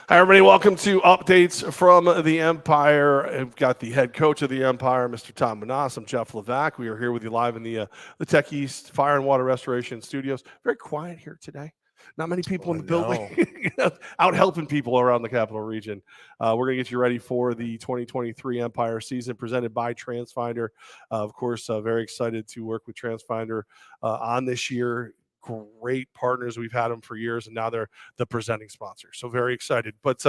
Hi, everybody. Welcome to Updates from the Empire. I've got the head coach of the Empire, Mr. Tom Menas. I'm Jeff Levack. We are here with you live in the Tech East Fire and Water Restoration Studios. Very quiet here today. Not many people in the building, out helping people around the capital region. We're going to get you ready for the 2023 Empire season presented by TransFinder. Of course, very excited to work with TransFinder on this year. Great partners. We've had them for years, and now they're the presenting sponsor. So very excited. But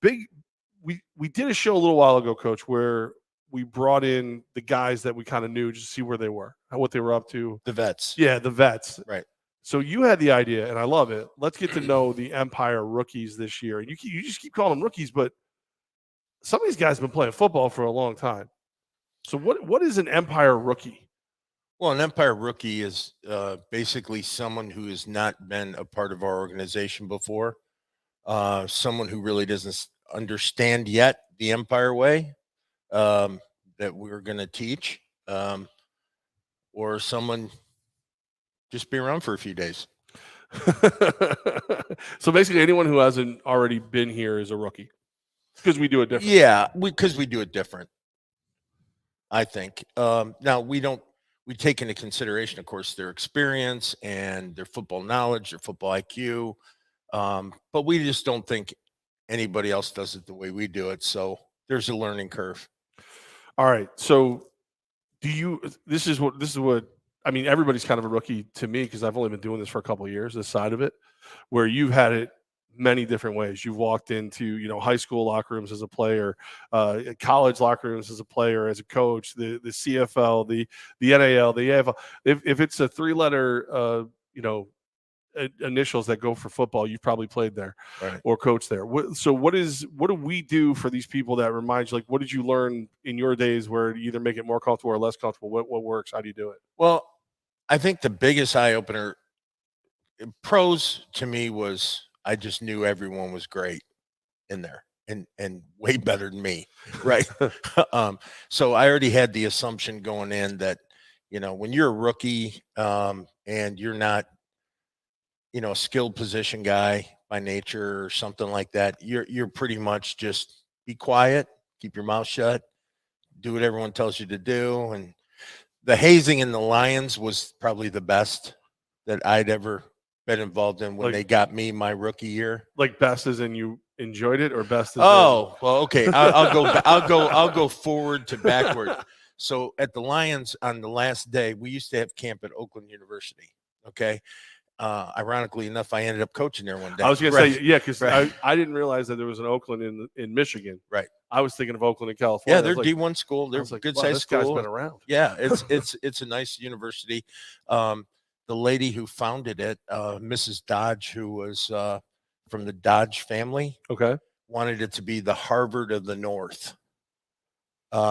we did a show a little while ago, Coach, where we brought in the guys that we kind of knew just to see where they were, what they were up to. The vets. Yeah, the vets. Right. So you had the idea, and I love it. Let's get to know the Empire rookies this year. And you just keep calling them rookies, but some of these guys have been playing football for a long time. So what is an Empire rookie? Well, an Empire rookie is basically someone who has not been a part of our organization before, someone who really doesn't understand yet the Empire way that we're going to teach, or someone just be around for a few days. So basically anyone who hasn't already been here is a rookie because we do it different. Yeah, because we do it different, I think. Now, we take into consideration, of course, their experience and their football knowledge, their football IQ. But we just don't think anybody else does it the way we do it. So there's a learning curve. All right. So this is what, I mean, everybody's kind of a rookie to me because I've only been doing this for a couple of years, this side of it, where you've had it many different ways. You've walked into, high school locker rooms as a player, college locker rooms as a player, as a coach, the CFL, the NAL, the AFL. If it's a three-letter, initials that go for football, you've probably played there, right, or coached there. So what do we do for these people that reminds you, like, what did you learn in your days where you either make it more comfortable or less comfortable? What works? How do you do it? Well, I think the biggest eye opener, pros to me, was I just knew everyone was great in there and way better than me. Right. So I already had the assumption going in that, when you're a rookie and you're not, a skilled position guy by nature or something like that, you're pretty much just be quiet, keep your mouth shut, do what everyone tells you to do. And the hazing in the Lions was probably the best that I'd ever been involved in when they got me my rookie year. Like best as in you enjoyed it, or best as well, okay. I'll go forward to backward. So at the Lions on the last day, we used to have camp at Oakland University. Okay. Ironically enough, I ended up coaching there one day. I was going to say, yeah, because I didn't realize that there was an Oakland in Michigan. Right. I was thinking of Oakland in California. Yeah, they're D1 school. They're a good sized school. This guy's been around. Yeah, it's a nice university. The lady who founded it, Mrs. Dodge, who was from the Dodge family, wanted it to be the Harvard of the North.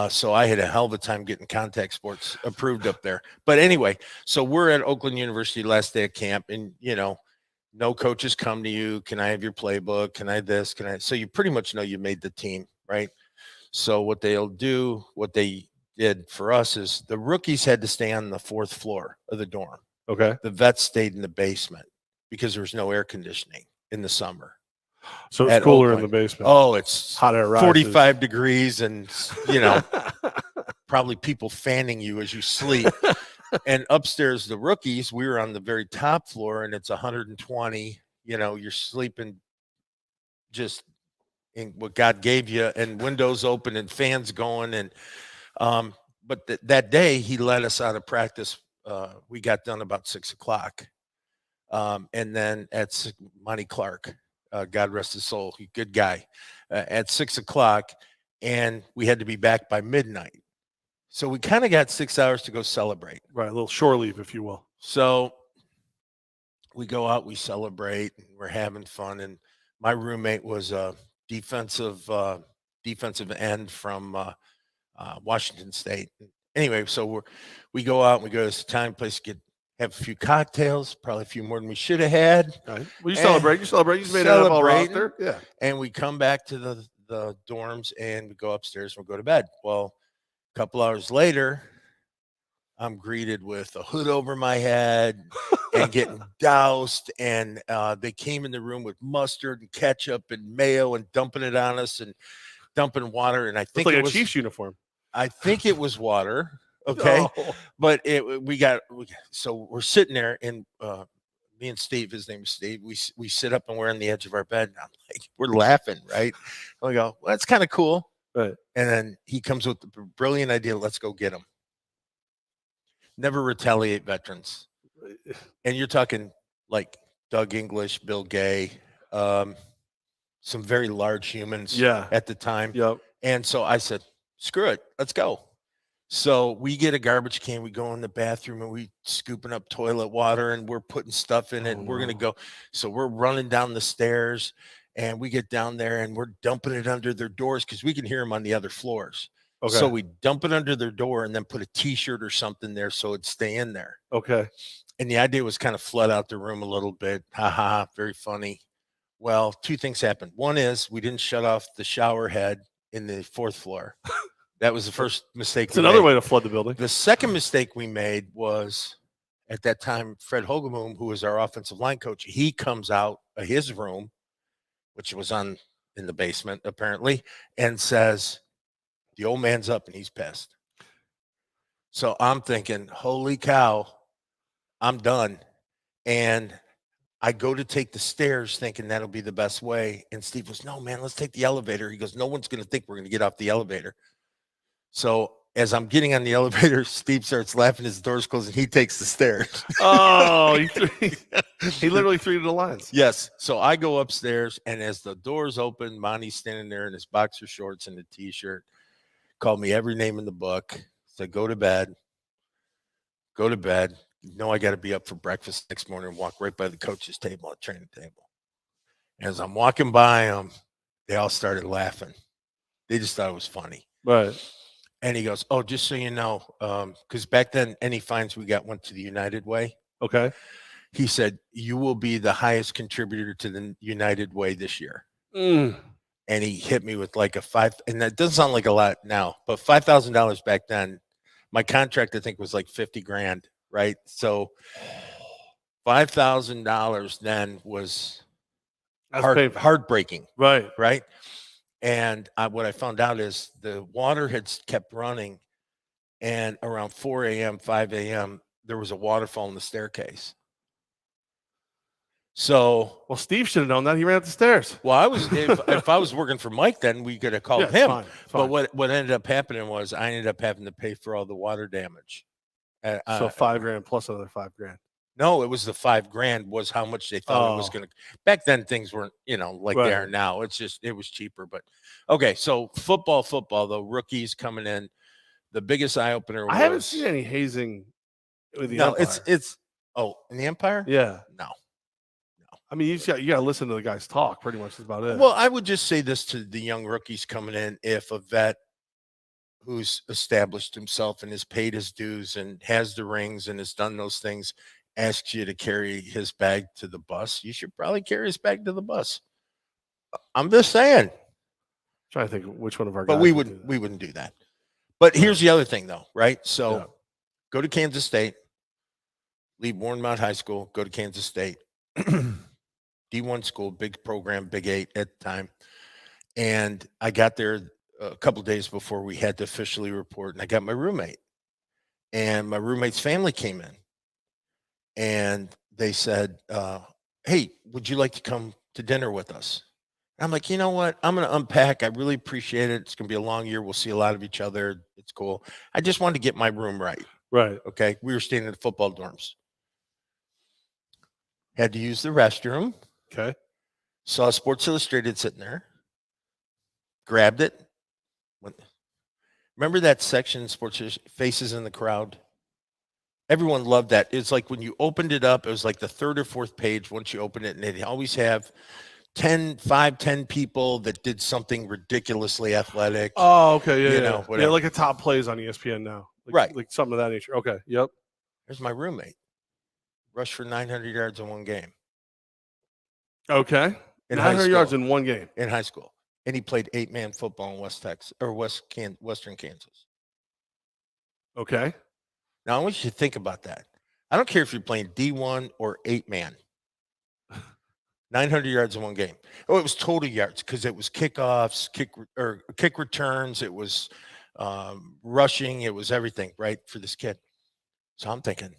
So I had a hell of a time getting contact sports approved up there. But anyway, so we're at Oakland University last day of camp, and no coaches come to you. Can I have your playbook? Can I this? Can I? So you pretty much know you made the team, right? So what they did for us is the rookies had to stay on the 4th floor of the dorm. Okay. The vets stayed in the basement because there was no air conditioning in the summer. So it's cooler in the basement. Oh, it's hot air, 45 degrees, and probably people fanning you as you sleep. And upstairs, the rookies, we were on the very top floor, and it's 120. You're sleeping just in what God gave you, and windows open and fans going. And but that day, he let us out of practice. We got done about 6:00, and then at Monty Clark, God rest his soul, good guy, at 6:00, and we had to be back by midnight. So we kind of got 6 hours to go celebrate. Right, a little shore leave, if you will. So we go out, we celebrate, and we're having fun. And my roommate was a defensive end from Washington State. Anyway, so we go out and we go to this Italian place to have a few cocktails, probably a few more than we should have had. Right. Well, you celebrate. You made an NFL roster. Yeah. And we come back to the dorms and we go upstairs and we go to bed. Well, a couple hours later, I'm greeted with a hood over my head and getting doused. And they came in the room with mustard and ketchup and mayo and dumping it on us and dumping water. And I It's think like it a was Chiefs uniform. I think it was water. Okay. Oh, But so we're sitting there and me and Steve, his name is Steve, we sit up and we're on the edge of our bed. And I'm like, we're laughing, right? And we go, well, that's kind of cool. right. And then he comes with the brilliant idea, let's go get him. Never retaliate veterans. And you're talking like Doug English, Bill Gay, some very large humans Yeah. at the time. Yep. And so I said, screw it, let's go. So we get a garbage can, we go in the bathroom and we scooping up toilet water and we're putting stuff in it and we're going to go. So we're running down the stairs and we get down there and we're dumping it under their doors because we can hear them on the other floors. Okay. So we dump it under their door and then put a t-shirt or something there so it'd stay in there. Okay. And the idea was kind of flood out the room a little bit. Ha ha, very funny. Well, two things happened. One is we didn't shut off the shower head in the 4th floor. That was the first mistake. It's another way to flood the building. The second mistake we made was at that time, Fred Hogaboom, who was our offensive line coach, he comes out of his room, which was in the basement apparently, and says, the old man's up and he's pissed. So I'm thinking, holy cow, I'm done. And I go to take the stairs thinking that'll be the best way. And Steve goes, no, man, let's take the elevator. He goes, no one's going to think we're going to get off the elevator. So as I'm getting on the elevator, Steve starts laughing, his door's closed, and he takes the stairs. Oh, he literally threw the lines. Yes. So I go upstairs, and as the doors open, Monty's standing there in his boxer shorts and a t-shirt, called me every name in the book, said, go to bed. Go to bed. You know I got to be up for breakfast next morning and walk right by the coach's table at training table. As I'm walking by them, they all started laughing. They just thought it was funny. Right. And he goes, oh, just so you know, because back then any fines we got went to the United Way. Okay. He said, you will be the highest contributor to the United Way this year. Mm. And he hit me with like and that doesn't sound like a lot now, but $5,000 back then, my contract, I think, was like 50 grand. Right. So $5,000 then was heartbreaking. Right. Right. And what I found out is the water had kept running, and around 4 a.m., 5 a.m., there was a waterfall in the staircase. So, well, Steve should have known that. He ran up the stairs. Well, I was if I was working for Mike, then we could have called him. Fine. But what ended up happening was I ended up having to pay for all the water damage. So $5 grand plus another $5 grand. No, it was the $5 grand was how much they thought it was going to. Back then, things weren't, like they are now. It's just, it was cheaper. But okay, so football though, rookies coming in. The biggest eye opener. I haven't seen any hazing with the Empire. It's in the Empire. Yeah, no. I mean, you got to listen to the guys talk. Pretty much is about it. Well, I would just say this to the young rookies coming in: if a vet who's established himself and has paid his dues and has the rings and has done those things asks you to carry his bag to the bus, you should probably carry his bag to the bus. I'm just saying. I'm trying to think of which one of our guys. But we wouldn't do that. But here's the other thing though, right? So go to Kansas State, leave Warrenmount High School, go to Kansas State. D1 school, big program, Big 8 at the time. And I got there a couple of days before we had to officially report, and I got my roommate. And my roommate's family came in. And they said, hey, would you like to come to dinner with us? And I'm like, you know what? I'm going to unpack. I really appreciate it. It's going to be a long year. We'll see a lot of each other. It's cool. I just wanted to get my room right. Right. Okay. We were staying in the football dorms. Had to use the restroom. Okay. Saw Sports Illustrated sitting there. Grabbed it. Remember that section, Sports Faces in the Crowd? Everyone loved that. It's like when you opened it up, it was like the 3rd or 4th page once you open it, and they always have 10 people that did something ridiculously athletic. Oh, okay. Yeah. Whatever. Yeah, like a top plays on ESPN now. Right. Like something of that nature. Okay. Yep. There's my roommate. Rushed for 900 yards in one game. Okay. 900 yards in one game. In high school. And he played 8-man football in West Texas or Western Kansas. Okay. Now I want you to think about that. I don't care if you're playing D1 or 8-man. 900 yards in one game. Oh, it was total yards because it was kickoffs, kick returns. It was rushing. It was everything, right, for this kid. So I'm thinking,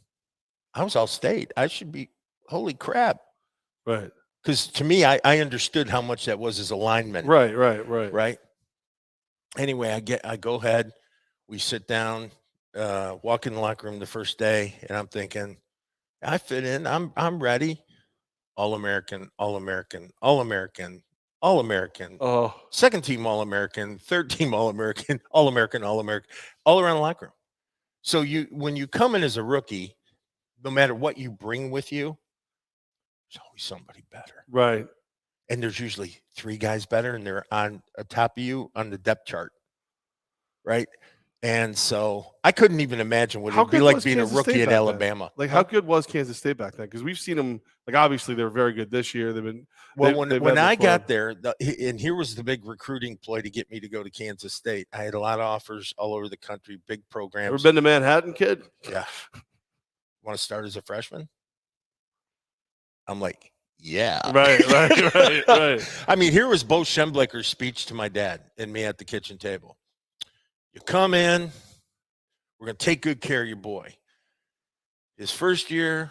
I was all state. I should be, holy crap. Right. Because to me, I understood how much that was as a lineman. Right. Anyway, I go ahead. We sit down, walk in the locker room the first day, and I'm thinking, I fit in. I'm ready. All-American, All-American, All-American, All-American, Oh, second team All-American, third team All-American, All-American, All-American, all around the locker room. So when you come in as a rookie, no matter what you bring with you, there's always somebody better. right. And there's usually 3 guys better, and they're on top of you on the depth chart, right? And so I couldn't even imagine what it would be like being a rookie at Alabama. Like, how good was Kansas State back then? Because we've seen them. Like, obviously, they're very good this year. When I got there, and here was the big recruiting ploy to get me to go to Kansas State. I had a lot of offers all over the country, big programs. Ever been to Manhattan, kid? Yeah. Want to start as a freshman? I'm like, yeah. Right. I mean, here was Bo Schemblecker's speech to my dad and me at the kitchen table. You come in, we're going to take good care of your boy. His first year,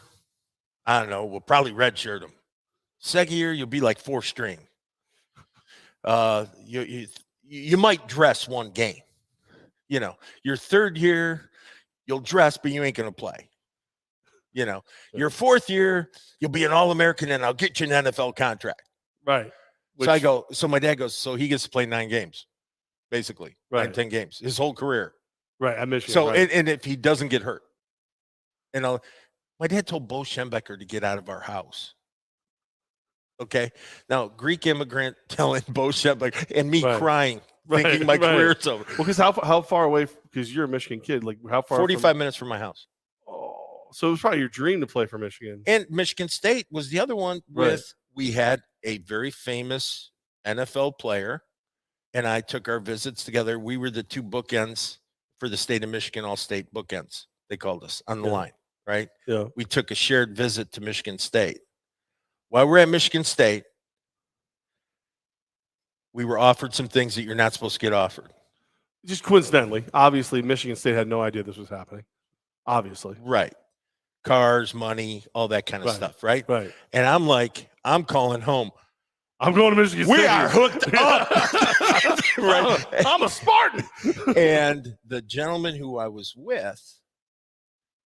I don't know, we'll probably redshirt him. Second year, you'll be like 4th string. You might dress one game. You know, your third year, you'll dress, but you ain't going to play. You know, your 4th year, you'll be an All-American, and I'll get you an NFL contract. Right. So my dad goes, so he gets to play 9 games, basically. Right. 10 games, his whole career. Right. I Michigan. So, right. and if he doesn't get hurt. My dad told Bo Schemblecker to get out of our house. Okay. Now, Greek immigrant telling Bo Schemblecker and me crying, thinking my career's over. Well, because how far away? Because you're a Michigan kid. Like, how far? 45 minutes from my house. Oh, so it was probably your dream to play for Michigan. And Michigan State was the other one. We had a very famous NFL player, and I took our visits together. We were the 2 bookends for the state of Michigan, all-state bookends. They called us on the line, right? Yeah. We took a shared visit to Michigan State. While we're at Michigan State, we were offered some things that you're not supposed to get offered. Just coincidentally, obviously, Michigan State had no idea this was happening. Obviously. Right. Cars, money, all that kind of stuff, right? Right. And I'm calling home. I'm going to Michigan State. We are hooked up. Right. I'm a Spartan. And the gentleman who I was with,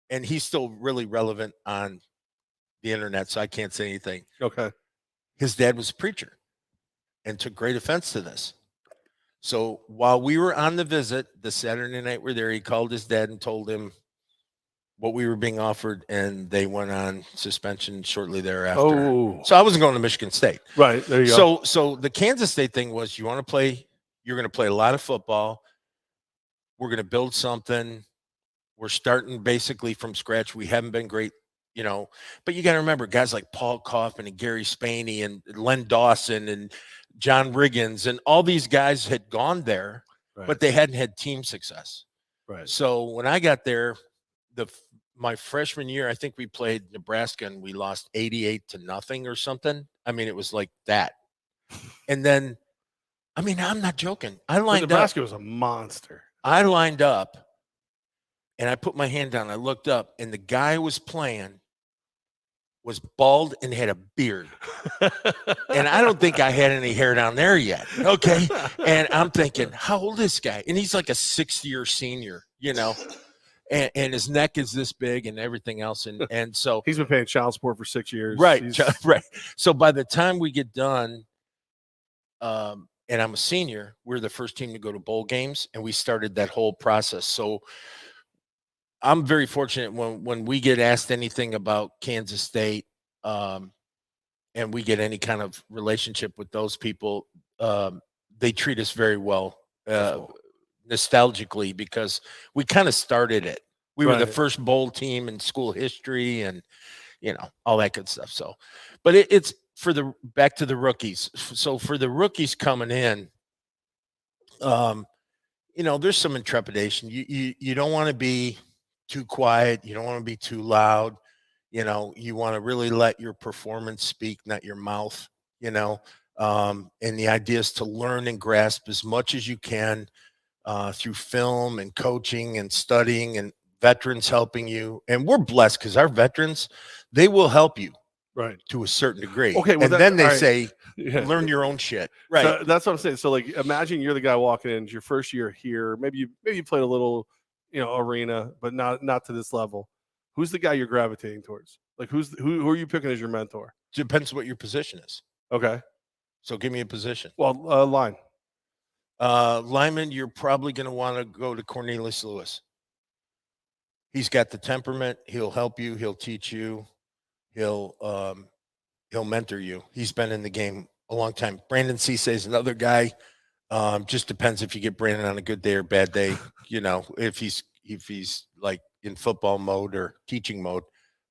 and he's still really relevant on the internet, so I can't say anything. Okay. His dad was a preacher and took great offense to this. So while we were on the visit, the Saturday night we're there, he called his dad and told him what we were being offered, and they went on suspension shortly thereafter. Oh. So I wasn't going to Michigan State. Right. There you go. So the Kansas State thing was, you want to play, you're going to play a lot of football. We're going to build something. We're starting basically from scratch. We haven't been great, you know, but you got to remember guys like Paul Kaufman and Gary Spaney and Len Dawson and John Riggins and all these guys had gone there, but they hadn't had team success. Right. So when I got there, my freshman year, I think we played Nebraska and we lost 88-0 or something. I mean, it was like that. And then, I mean, I'm not joking. Nebraska was a monster. I lined up and I put my hand down. I looked up, and the guy who was playing was bald and had a beard. And I don't think I had any hair down there yet. Okay. And I'm thinking, how old is this guy? And he's like a 6-year senior, you know, and his neck is this big and everything else. And so he's been paying child support for 6 years. Right. Right. So by the time we get done, and I'm a senior, we're the first team to go to bowl games, and we started that whole process. So I'm very fortunate when we get asked anything about Kansas State, and we get any kind of relationship with those people, they treat us very well, nostalgically, because we kind of started it. We were the first bowl team in school history, and you know, all that good stuff. So, but it's back to the rookies. So for the rookies coming in, you know, there's some intrepidation. You don't want to be too quiet. You don't want to be too loud. You know, you want to really let your performance speak, not your mouth, you know. And the idea is to learn and grasp as much as you can through film and coaching and studying and veterans helping you. And we're blessed because our veterans, they will help you right to a certain degree. Okay, well, and then they all right. say, Yeah. learn your own shit. Right. So that's what I'm saying. So like, imagine you're the guy walking in, it's your first year here. Maybe you played a little, arena, but not to this level. Who's the guy you're gravitating towards? Like, who are you picking as your mentor? Depends what your position is. Okay. So give me a position. Well, line. Lyman, you're probably going to want to go to Cornelius Lewis. He's got the temperament. He'll help you. He'll teach you. He'll mentor you. He's been in the game a long time. Brandon Cisse is another guy. Just depends if you get Brandon on a good day or bad day. You know, if he's like in football mode or teaching mode.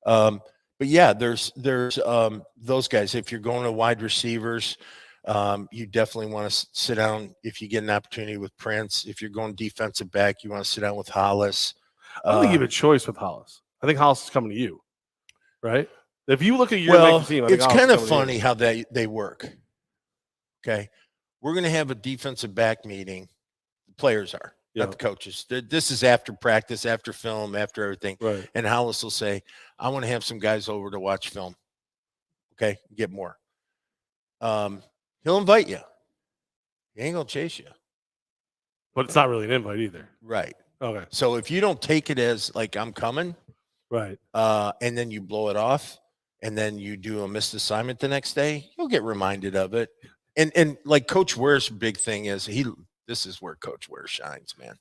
But yeah, there's those guys. If you're going to wide receivers, you definitely want to sit down if you get an opportunity with Prince. If you're going defensive back, you want to sit down with Hollis. I don't think you have a choice with Hollis. I think Hollis is coming to you, right? If you look at your team, it's kind of funny how they work. Okay, we're going to have a defensive back meeting. The players are, not the coaches. This is after practice, after film, after everything. Right. And Hollis will say, I want to have some guys over to watch film. Okay, get more. He'll invite you. He ain't going to chase you. But it's not really an invite either. Right. Okay. So if you don't take it as like I'm coming, right, and then you blow it off, and then you do a missed assignment the next day, you'll get reminded of it. And like Coach Ware's big thing is this is where Coach Ware shines, man.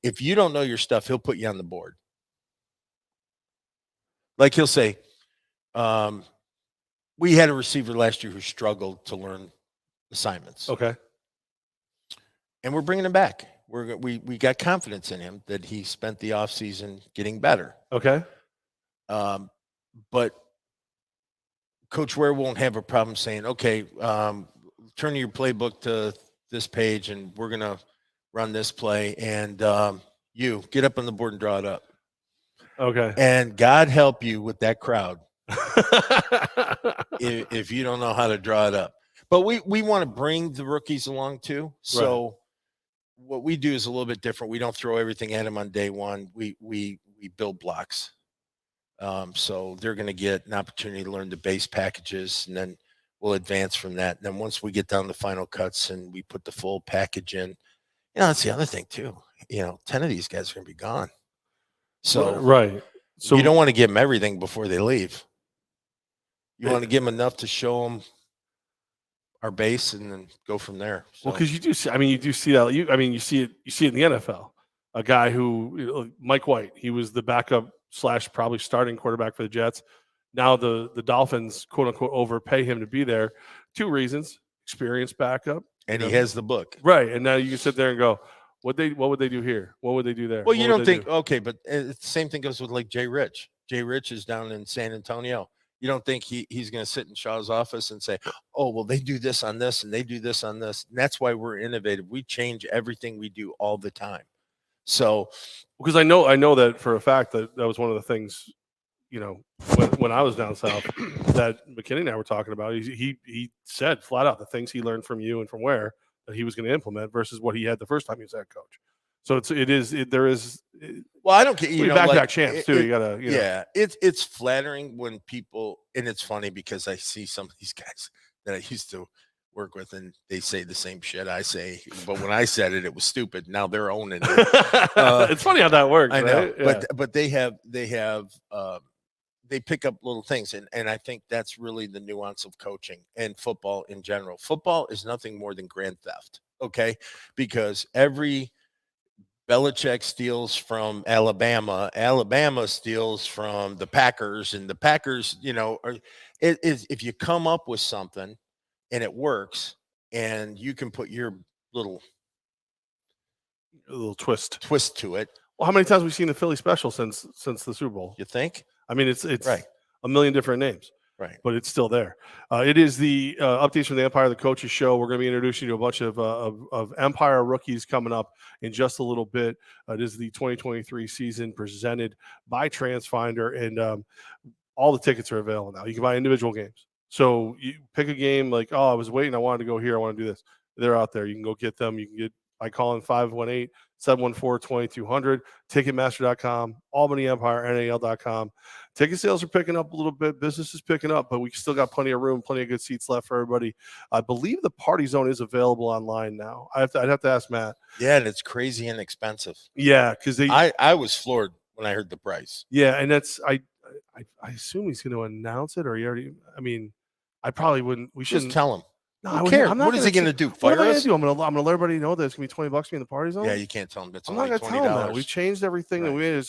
If you don't know your stuff, he'll put you on the board. Like he'll say, we had a receiver last year who struggled to learn assignments. Okay. And we're bringing him back. We got confidence in him that he spent the offseason getting better. Okay. But Coach Ware won't have a problem saying, okay, turn your playbook to this page and we're going to run this play. And you get up on the board and draw it up. Okay. And God help you with that crowd if you don't know how to draw it up. But we want to bring the rookies along too. So right. What we do is a little bit different. We don't throw everything at them on day one. We build blocks. So they're going to get an opportunity to learn the base packages, and then we'll advance from that. And then once we get down the final cuts and we put the full package in, that's the other thing too. 10 of these guys are going to be gone. So right. So you don't want to give them everything before they leave. You want to give them enough to show them our base and then go from there. So. Well, because you do see that. You see it in the NFL. A guy who, Mike White, he was the backup / probably starting quarterback for the Jets. Now the Dolphins, quote unquote, overpay him to be there. 2 reasons: experienced backup, and he has the book, right? And now you can sit there and go, what would they do here? What would they do there? Well, you don't think okay, but the same thing goes with like Jay Rich. Jay Rich is down in San Antonio. You don't think he's going to sit in Shaw's office and say, oh, well, they do this on this and they do this on this. And that's why we're innovative. We change everything we do all the time. So, because I know that for a fact that was one of the things, when I was down south that McKinney and I were talking about. He said flat out the things he learned from you and from Ware that he was going to implement versus what he had the first time he was head coach. So there is. Well, I don't care. Back champs too. You gotta. Yeah, it's flattering when people, and it's funny because I see some of these guys that I used to work with, and they say the same shit I say. But when I said it, it was stupid. Now they're owning it. It's funny how that works. I know, right? Yeah. but they pick up little things, and I think that's really the nuance of coaching and football in general. Football is nothing more than grand theft. Okay, because every Belichick steals from Alabama. Alabama steals from the Packers, and the Packers, if you come up with something and it works, and you can put your little twist to it. Well, how many times have we seen the Philly special since the Super Bowl? You think? I mean, it's right. a million different names. Right. but it's still there. It is the updates from the Empire, the coaches show. We're going to be introducing you to a bunch of Empire rookies coming up in just a little bit. It is the 2023 season presented by TransFinder, and all the tickets are available now. You can buy individual games. So you pick a game like, oh, I was waiting, I wanted to go here, I want to do this. They're out there. You can go get them. You can get by calling 518-714-2200, Ticketmaster.com, Albany Empire, NAL.com. Ticket sales are picking up a little bit. Business is picking up, but we still got plenty of room, plenty of good seats left for everybody. I believe the party zone is available online now. I'd have to ask Matt. Yeah, and it's crazy inexpensive. Yeah, because I was floored when I heard the price. Yeah, and that's I assume he's going to announce it, or he already. I mean, I probably wouldn't. We shouldn't Just tell him. No, Who cares? I'm not What is he going to do? What Fire am I going us? to do? I'm going to let everybody know that it's going to be $20 to be in the party zone. Yeah, you can't tell him that's I'm not only going to tell them that. $20. We've changed everything. Right. And we had a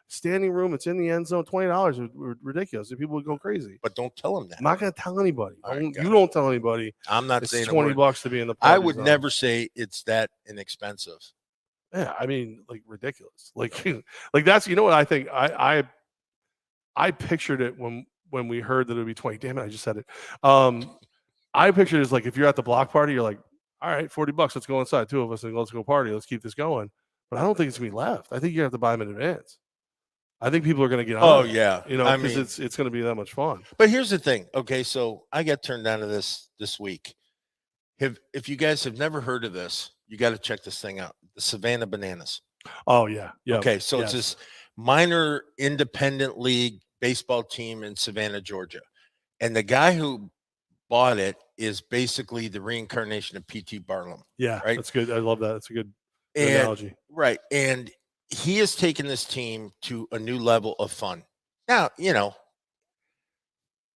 standing room. It's in the end zone. $20 is ridiculous. People would go crazy. But don't tell him that. I'm not going to tell anybody. All right, You don't tell anybody. I'm not It's saying $20 to be in the party I would zone. never say it's that inexpensive. Yeah, I mean, like ridiculous. Like that's what I think. I pictured it when we heard that it would be 20. Damn it, I just said it. I pictured it as like if you're at the block party, you're like, all right, $40, let's go inside, two of us, and let's go party. Let's keep this going. But I don't think it's gonna be left. I think you have to buy them in advance. I think people are gonna get on. Oh it, yeah, because it's gonna be that much fun. But here's the thing. Okay, so I got turned on to this week. If you guys have never heard of this, you got to check this thing out. The Savannah Bananas. Oh yeah, yeah. Okay, so it's this minor independent league baseball team in Savannah, Georgia, and the guy who bought it is basically the reincarnation of P.T. Barnum. Yeah, right. That's good. I love that. That's a good analogy. Right, and he has taken this team to a new level of fun. Now,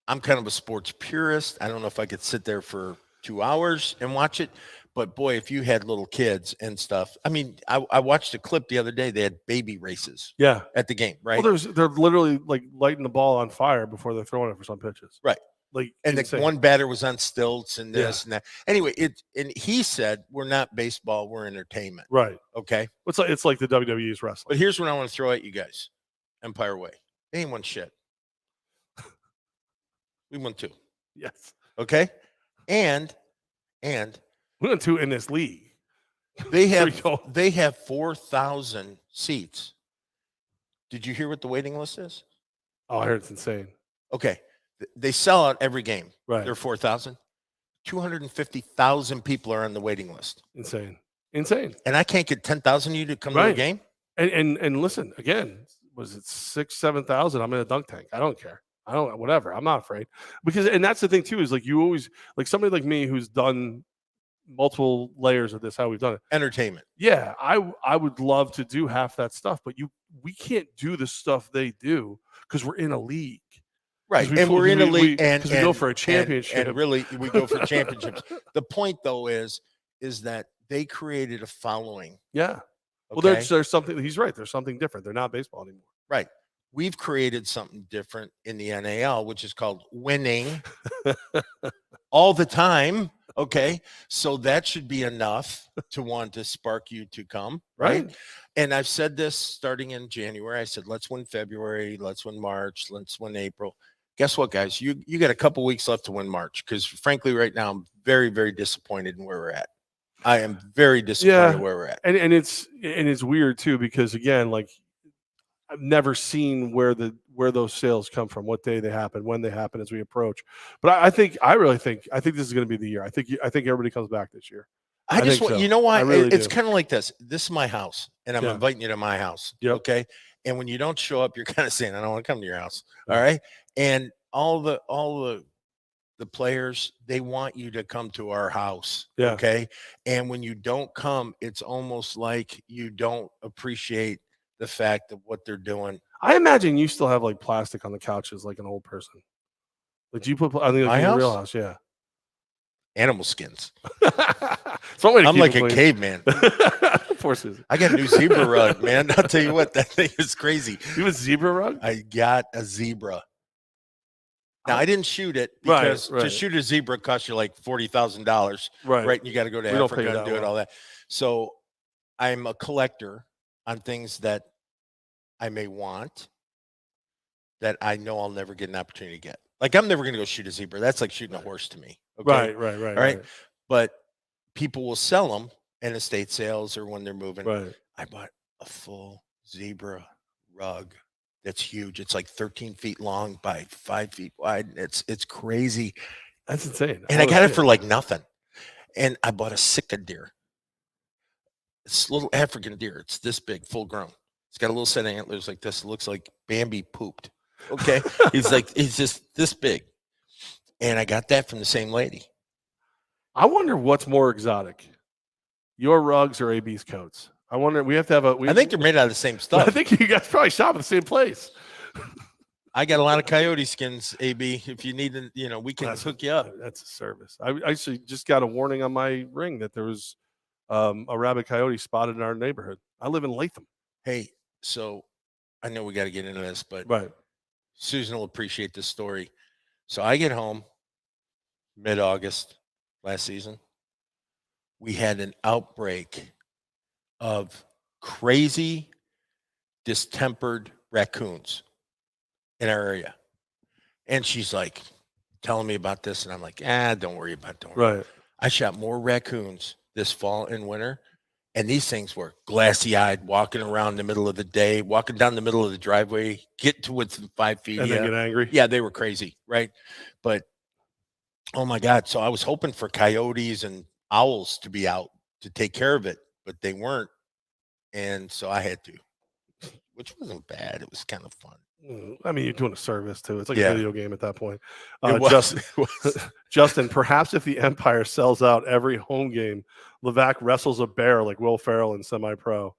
I'm kind of a sports purist. I don't know if I could sit there for 2 hours and watch it, but boy, if you had little kids and stuff, I mean, I watched a clip the other day. They had baby races. Yeah, at the game, right? Well, they're literally like lighting the ball on fire before they're throwing it for some pitches. Right. Like, and the one batter was on stilts and this and that. Anyway, and he said, "We're not baseball, we're entertainment." Right. Okay. It's like the WWE's wrestling. But here's what I want to throw at you guys: Empire Way. They ain't won shit. We won 2. Yes. Okay. And we won 2 in this league. They have 4,000 seats. Did you hear what the waiting list is? Oh, I heard it's insane. Okay. They sell out every game. Right. They're 4,000. 250,000 people are on the waiting list. Insane. And I can't get 10,000 of you to come to a game. And listen, again, was it 6,000-7,000? I'm in a dunk tank. I don't care. Whatever. I'm not afraid. And that's the thing too, is like you always, like somebody like me who's done multiple layers of this, how we've done it. Entertainment. Yeah. I would love to do half that stuff, but we can't do the stuff they do because we're in a league. Right. And we're in a league and we go for a championship. And really we go for championships. The point though is that they created a following. Yeah. Well, okay? there's something, he's right. There's something different. They're not baseball anymore. Right. We've created something different in the NAL, which is called winning all the time. Okay. So that should be enough to want to spark you to come. Right. And I've said this starting in January. I said, let's win February. Let's win March. Let's win April. Guess what, guys? You got a couple weeks left to win March, because frankly, right now, I'm very, very disappointed in where we're at. I am very disappointed where we're at. And it's weird too, because again, like I've never seen where those sales come from, what day they happen, when they happen as we approach. But I really think this is going to be the year. I think everybody comes back this year. I just want, you know why? Really it's kind of like this. This is my house, and I'm inviting you to my house. Yep. Okay. And when you don't show up, you're kind of saying, I don't want to come to your house. All right. And all the players, they want you to come to our house. Yeah. Okay. And when you don't come, it's almost like you don't appreciate the fact of what they're doing. I imagine you still have like plastic on the couches like an old person. Like, do you put, I think my in house? The real house, yeah. Animal skins. I'm like a caveman. Poor Susan. I got a new zebra rug, man. I'll tell you what, that thing is crazy. You have a zebra rug? I got a zebra. Now, I didn't shoot it because to shoot a zebra costs you like $40,000. Right. And you got to go to Africa and do it, all that. So I'm a collector on things that I may want that I know I'll never get an opportunity to get. Like I'm never going to go shoot a zebra. That's like shooting a horse to me. Okay. Right. All right. But people will sell them in estate sales or when they're moving. Right. I bought a full zebra rug that's huge. It's like 13 feet long by 5 feet wide. It's crazy. That's insane. And I got it for like nothing. And I bought a Sika deer. It's a little African deer. It's this big, full grown. It's got a little set of antlers like this. It looks like Bambi pooped. Okay. he's just this big. And I got that from the same lady. I wonder what's more exotic, your rugs or AB's coats. I wonder. We have to have a. I think they're made out of the same stuff. I think you guys probably shop at the same place. I got a lot of coyote skins, AB. If you need, we can hook you up. That's a service. I actually just got a warning on my ring that there was a rabid coyote spotted in our neighborhood. I live in Latham. Hey, so I know we got to get into this, but Right. Susan will appreciate this story. So I get home mid-August last season. We had an outbreak of crazy, distempered raccoons in our area. And she's like telling me about this. And I'm like, don't worry about it. Don't worry. Right. I shot more raccoons this fall and winter. And these things were glassy-eyed, walking around the middle of the day, walking down the middle of the driveway, get to within 5 feet. And then get angry. Yeah, they were crazy, right? But, oh, my God. So I was hoping for coyotes and owls to be out to take care of it, but they weren't. And so I had to, which wasn't bad. It was kind of fun. I mean, you're doing a service, too. It's like Yeah. a video game at that point. It was. Justin, perhaps if the Empire sells out every home game, Levack wrestles a bear like Will Ferrell in Semi-Pro.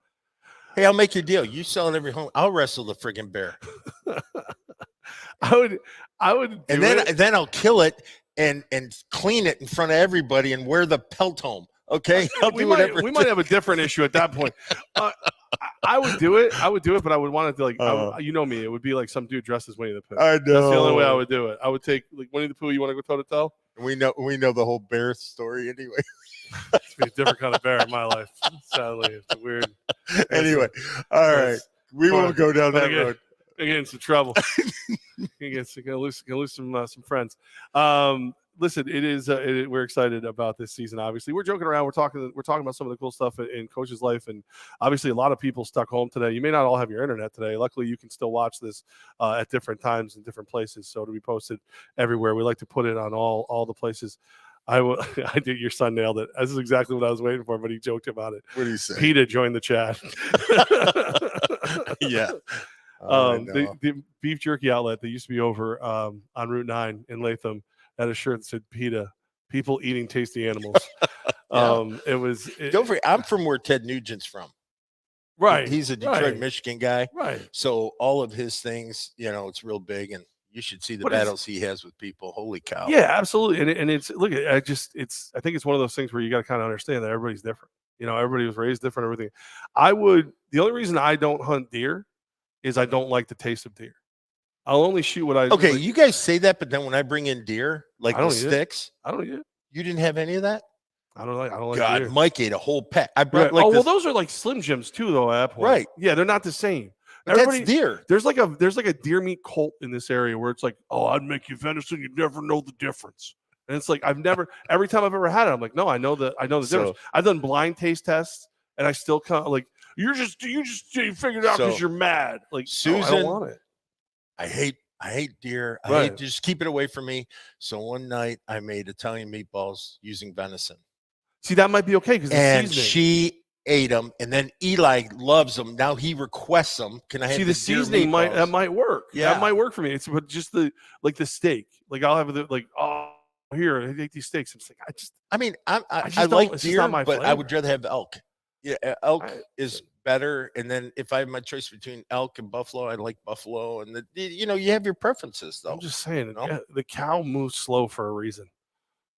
Hey, I'll make you a deal. You sell it every home. I'll wrestle the friggin' bear. I would, And then I'll kill it and clean it in front of everybody and wear the pelt home. Okay, I'll do whatever. We might have a different issue at that point. I would do it, but I would want it to like, you know me, it would be like some dude dressed as Winnie the Pooh. I know. That's the only way I would do it. I would take like Winnie the Pooh. You want to go toe to toe? We know the whole bear story anyway. It's a different kind of bear in my life. Sadly, it's weird. Anyway, all right, we won't go down that road. I get in some trouble. Gonna lose some friends. Listen, it is. We're excited about this season. Obviously, we're joking around. We're talking about some of the cool stuff in Coach's life, and obviously, a lot of people stuck home today. You may not all have your internet today. Luckily, you can still watch this at different times in different places. So it'll be posted everywhere. We like to put it on all the places. I did. Your son nailed it. This is exactly what I was waiting for, but he joked about it. What do you say? PETA joined the chat. Yeah. The beef jerky outlet that used to be over on Route 9 in Latham had a shirt that said PETA, people eating tasty animals. Yeah. Don't forget, I'm from where Ted Nugent's from. Right. He's a Detroit, Michigan guy. Right. So all of his things, it's real big, and you should see the battles he has with people. Holy cow. Yeah, absolutely. And it's look, I think it's one of those things where you got to kind of understand that everybody's different. Everybody was raised different, everything. The only reason I don't hunt deer is I don't like the taste of deer. I'll only shoot what I. Okay, you guys say that, but then when I bring in deer, like the sticks, I don't eat it. You didn't have any of that? I don't like God, deer. Mike ate a whole pack. I brought those are like Slim Jims too, though. At that point. Right? Yeah, they're not the same. But that's deer. There's like a deer meat cult in this area where it's like, oh, I'd make you venison, you'd never know the difference. And it's like every time I've ever had it, I'm like, no, I know the difference. I've done blind taste tests, and I still kind of like you figured it out because you're mad. Like Susan, I don't want it. I hate deer. I hate just keep it away from me. So one night I made Italian meatballs using venison. See, that might be okay because she ate them, and then Eli loves them. Now he requests them. Can I have the seasoning? Might work. Yeah, that might work for me. It's but just the steak. Like I'll have here I take these steaks. I like deer, but I would rather have elk. Yeah, elk is better. And then if I have my choice between elk and buffalo, I like buffalo. And you have your preferences, though. I'm just saying, the cow moves slow for a reason.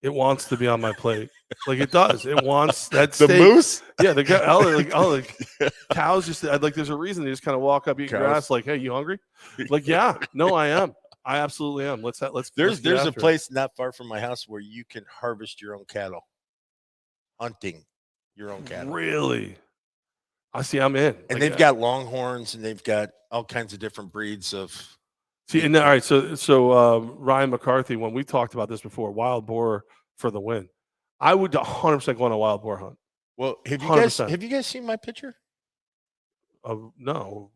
It wants to be on my plate, like it does. It wants that steak. The moose. Yeah, the cows just like. There's a reason they just kind of walk up, eat grass. Like, hey, you hungry? Like, yeah, no, I am. I absolutely am. Let's. There's a place not far from my house where you can harvest your own cattle. Hunting your own cattle. Really? I see. I'm in. And they've got longhorns, and they've got all kinds of different breeds of See, and all right, so Ryan McCarthy, when we talked about this before, wild boar for the win. I would 100% go on a wild boar hunt. Well, 100%. have you guys seen my picture? No,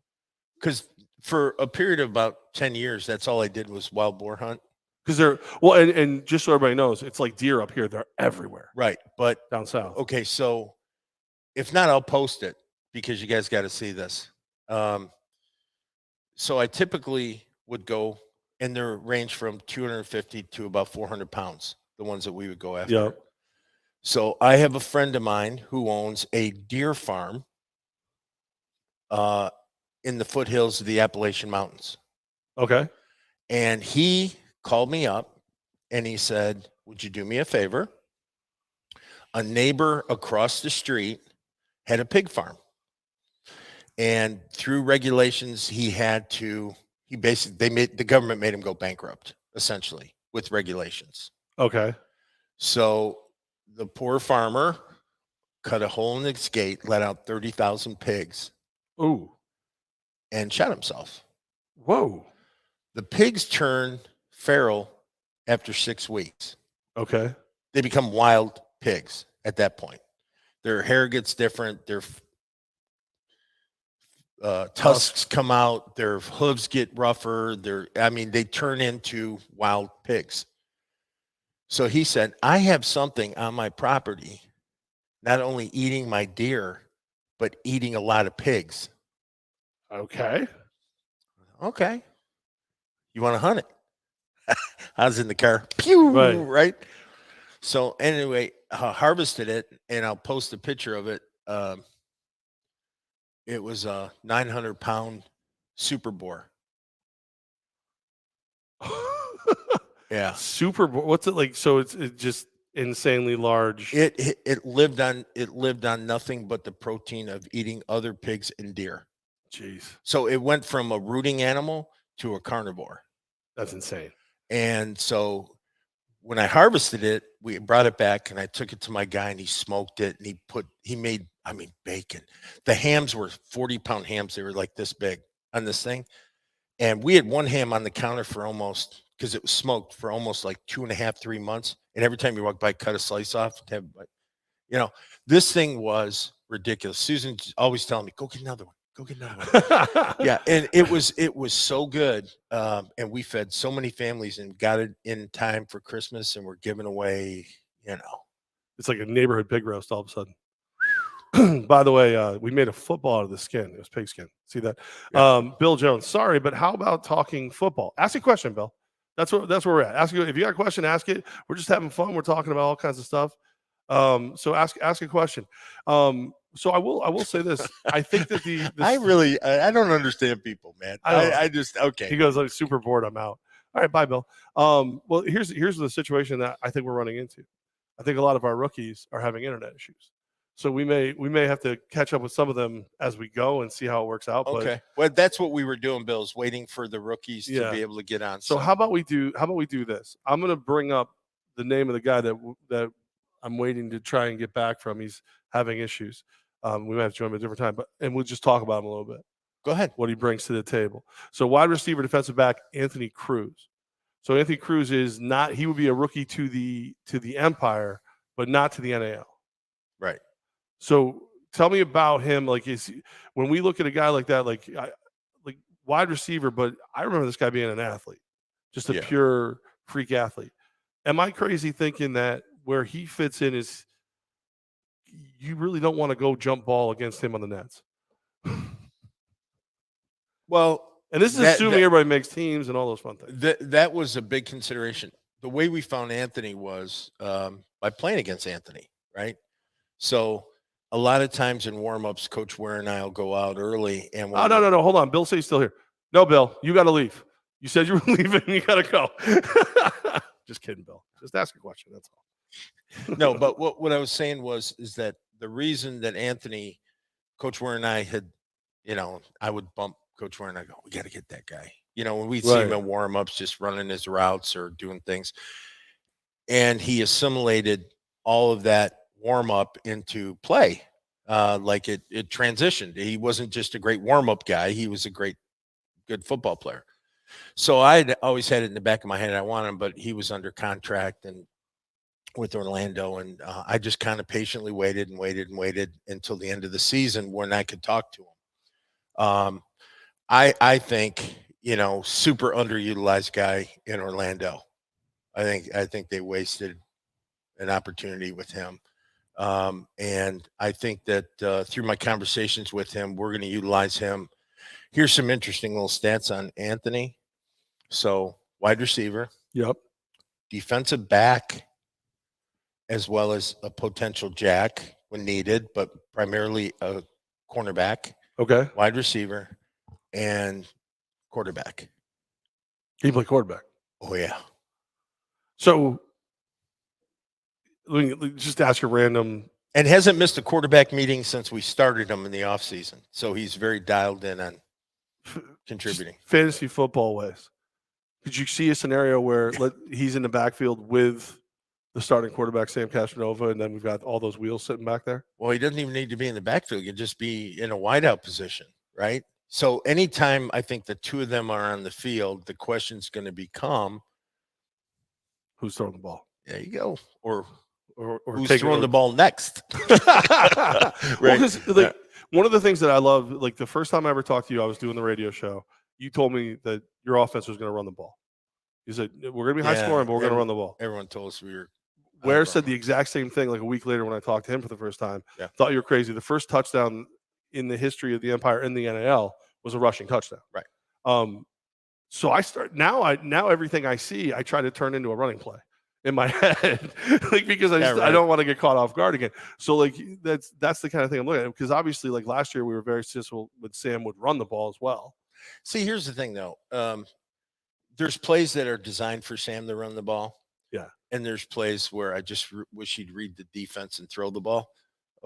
Because for a period of about 10 years, that's all I did was wild boar hunt. because they're well, and just so everybody knows, it's like deer up here; they're everywhere Right, but down south. okay, so if not, I'll post it because you guys got to see this. So I typically would go, and they range from 250 to about 400 pounds, the ones that we would go after. Yeah. So I have a friend of mine who owns a deer farm in the foothills of the Appalachian Mountains. Okay. And he called me up and he said, "Would you do me a favor? A neighbor across the street had a pig farm. And through regulations, the government made him go bankrupt, essentially, with regulations. Okay. So the poor farmer cut a hole in his gate, let out 30,000 pigs, Ooh. and shot himself. Whoa. The pigs turn feral after 6 weeks. Okay. They become wild pigs at that point. Their hair gets different. Their tusks come out. Their hooves get rougher. They turn into wild pigs. So he said, I have something on my property, not only eating my deer, but eating a lot of pigs. Okay. Okay. You want to hunt it? I was in the car. Pew! Right? So anyway, I harvested it, and I'll post a picture of it. It was a 900-pound super boar. Yeah. Super boar. What's it like? So it's just insanely large. It lived on nothing but the protein of eating other pigs and deer. Jeez. So it went from a rooting animal to a carnivore. That's insane. And so when I harvested it, we brought it back and I took it to my guy and he smoked it and he made bacon. The hams were 40-pound hams. They were like this big on this thing. And we had one ham on the counter for almost, because it was smoked, for almost like 2.5, 3 months. And every time you walk by, cut a slice off. This thing was ridiculous. Susan's always telling me, go get another one. Go get another one. Yeah. And it was so good. And we fed so many families and got it in time for Christmas, and we're giving away, It's like a neighborhood pig roast all of a sudden. By the way, we made a football out of the skin. It was pig skin. See that? Yeah. Bill Jones, sorry, but how about talking football? Ask a question, Bill. That's where we're at. If you got a question, ask it. We're just having fun. We're talking about all kinds of stuff. So ask a question. So I will say this. I think that I don't understand people, man. I just okay. He goes, I'm super bored. I'm out. All right, bye, Bill. Well, here's the situation that I think we're running into. I think a lot of our rookies are having internet issues. So we may have to catch up with some of them as we go and see how it works out. Okay. Well, that's what we were doing, Bill, is waiting for the rookies to be able to get on. So how about we do this? I'm going to bring up the name of the guy that I'm waiting to try and get back from. He's having issues. We might have to join him at a different time, and we'll just talk about him a little bit. Go ahead. What he brings to the table. So wide receiver, defensive back, Anthony Cruz. So Anthony Cruz is not. He would be a rookie to the Empire, but not to the NAL. Right. So tell me about him. Like, when we look at a guy like that, like wide receiver, but I remember this guy being an athlete, just a pure freak athlete. Am I crazy thinking that where he fits in is you really don't want to go jump ball against him on the nets? Well, and this is assuming everybody makes teams and all those fun things. That was a big consideration. The way we found Anthony was by playing against Anthony, right? So a lot of times in warm-ups, Coach Ware and I will go out early. And no. Hold on. Bill says he's still here. No, Bill, you got to leave. You said you were leaving. You got to go. Just kidding, Bill. Just ask a question. That's all. No, but what I was saying is that the reason that Anthony, Coach Ware and I had, I would bump Coach Ware and I go, we got to get that guy. When we'd see him in warm-ups, just running his routes or doing things. And he assimilated all of that warm-up into play. Like it transitioned. He wasn't just a great warm-up guy. He was a good football player. So I always had it in the back of my head. I want him, but he was under contract and with Orlando, and I just kind of patiently waited and waited and waited until the end of the season when I could talk to him. I think, super underutilized guy in Orlando. I think they wasted an opportunity with him. And I think that through my conversations with him, we're going to utilize him. Here's some interesting little stats on Anthony. So wide receiver, Yep. defensive back, as well as a potential jack when needed, but primarily a cornerback, Okay. wide receiver, and quarterback. He played quarterback. Oh, yeah. So let me just ask a random. And hasn't missed a quarterback meeting since we started him in the offseason. So he's very dialed in on contributing. Fantasy football ways. Could you see a scenario where he's in the backfield with the starting quarterback, Sam Castronova, and then we've got all those wheels sitting back there? Well, he doesn't even need to be in the backfield. He can just be in a wideout position, right? So anytime I think the two of them are on the field, the question's going to become, who's throwing the ball? There you go. Or who's taking throwing the ball next? Right. Well, one of the things that I love, like the first time I ever talked to you, I was doing the radio show. You told me that your offense was going to run the ball. You said, we're going to be high scoring, but we're going to run the ball. Everyone told us we were. Ware said the exact same thing like a week later when I talked to him for the first time. Yeah. Thought you were crazy. The first touchdown in the history of the Empire in the NAL was a rushing touchdown. Right. So I start now everything I see, I try to turn into a running play in my head, because I don't want to get caught off guard again. So that's the kind of thing I'm looking at, because obviously last year we were very successful with Sam would run the ball as well. See, here's the thing though. There's plays that are designed for Sam to run the ball. Yeah. And there's plays where I just wish he'd read the defense and throw the ball.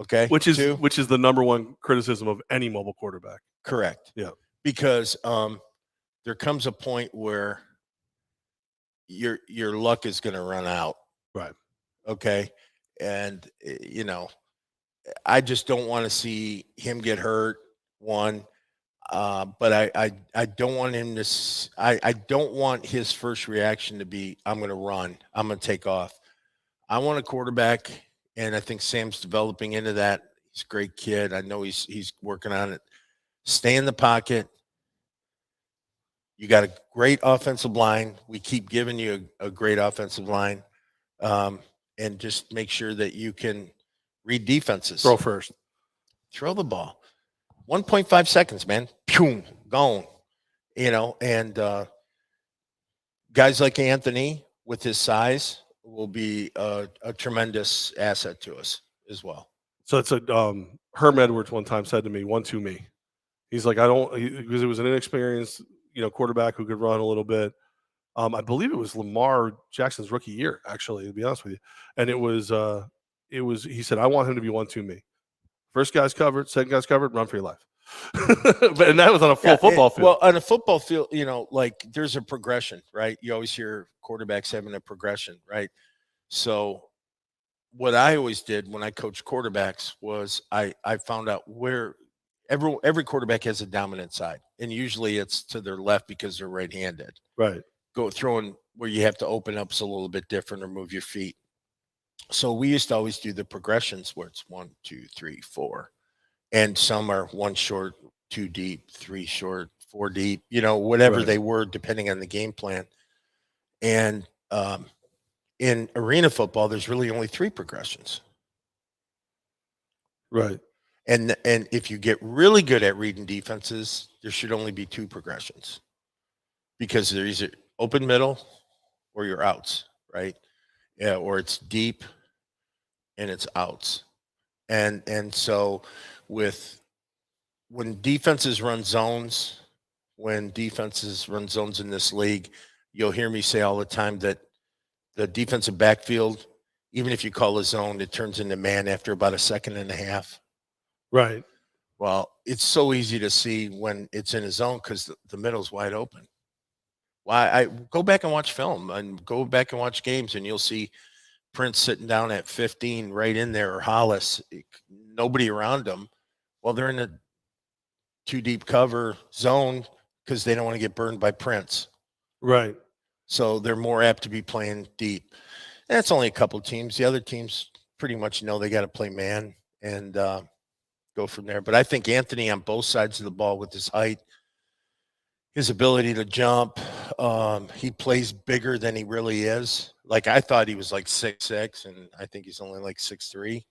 Okay. Which is the number one criticism of any mobile quarterback. Correct. Yeah. Because there comes a point where your luck is going to run out. Right. Okay. And I just don't want to see him get hurt. One. But I don't want him to. I don't want his first reaction to be, I'm going to run. I'm going to take off. I want a quarterback, and I think Sam's developing into that. He's a great kid. I know he's working on it. Stay in the pocket. You got a great offensive line. We keep giving you a great offensive line, and just make sure that you can read defenses. Throw first. Throw the ball. 1.5 seconds, man. Boom, gone. And guys like Anthony with his size will be a tremendous asset to us as well. So it's Herm Edwards one time said to me, 1-2 me. He's like, because it was an inexperienced, quarterback who could run a little bit. I believe it was Lamar Jackson's rookie year, actually, to be honest with you. And it was, he said, I want him to be 1-2 me. First guy's covered, second guy's covered, run for your life. And that was on a full football field. Well, on a football field, there's a progression, right? You always hear quarterbacks having a progression, right? So what I always did when I coached quarterbacks was I found out where every quarterback has a dominant side. And usually it's to their left because they're right-handed. Right. Go throwing where you have to open up a little bit different or move your feet. So we used to always do the progressions where it's 1, 2, 3, 4. And some are 1 short, 2 deep, 3 short, 4 deep, whatever they were, depending on the game plan. And in arena football, there's really only 3 progressions. Right. And if you get really good at reading defenses, there should only be 2 progressions, because they're either open middle or you're outs, right? Yeah, or it's deep and it's outs. And so when defenses run zones in this league, you'll hear me say all the time that the defensive backfield, even if you call a zone, it turns into man after about a second and a half. Right. Well, it's so easy to see when it's in a zone because the middle's wide open. Why? I go back and watch film and go back and watch games, and you'll see Prince sitting down at 15 right in there, or Hollis, nobody around them. Well, they're in a 2 deep cover zone because they don't want to get burned by Prince. Right. So they're more apt to be playing deep. And it's only a couple teams. The other teams pretty much know they got to play man and go from there. But I think Anthony on both sides of the ball with his height, his ability to jump, he plays bigger than he really is. Like I thought he was like 6'6", and I think he's only like 6'3".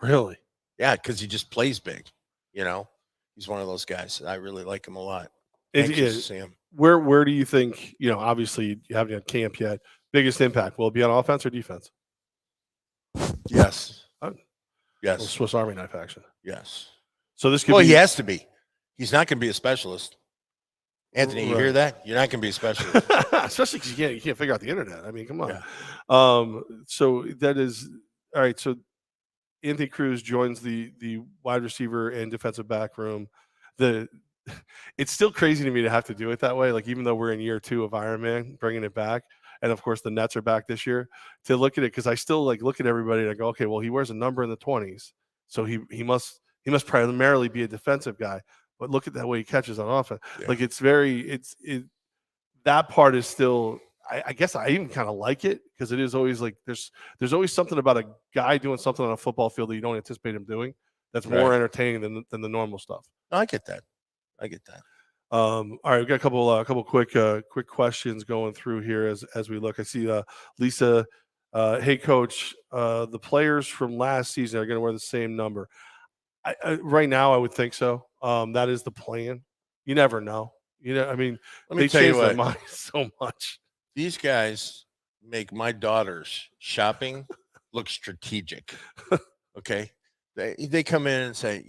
Really? Yeah, because he just plays big. You know, he's one of those guys. I really like him a lot. It Anxious to is. see him. Where do you think, obviously you haven't had camp yet, biggest impact? Will it be on offense or defense? Yes. Oh. Yes. Well, Swiss Army knife action. Yes. So this could Well, be. he has to be. He's not going to be a specialist. Anthony, you hear that? You're not going to be a specialist. Especially because you can't figure out the internet. I mean, come on. Yeah. So that is all right. So Anthony Cruz joins the wide receiver and defensive back room. It's still crazy to me to have to do it that way. Like even though we're in year 2 of Ironman, bringing it back, and of course the Nets are back this year. To look at it, because I still like look at everybody and I go, okay, well he wears a number in the 20s, so he must primarily be a defensive guy. But look at that way he catches on offense. Yeah. Like that part is still. I guess I even kind of like it because it is always like there's always something about a guy doing something on a football field that you don't anticipate him doing that's more entertaining than the normal stuff. No, I get that. All right, we've got a couple quick questions going through here as we look. I see Lisa. Hey, Coach, the players from last season are going to wear the same number. Right now, I would think so. That is the plan. You never know. I mean, they change their minds so much. These guys make my daughter's shopping look strategic. Okay, they come in and say,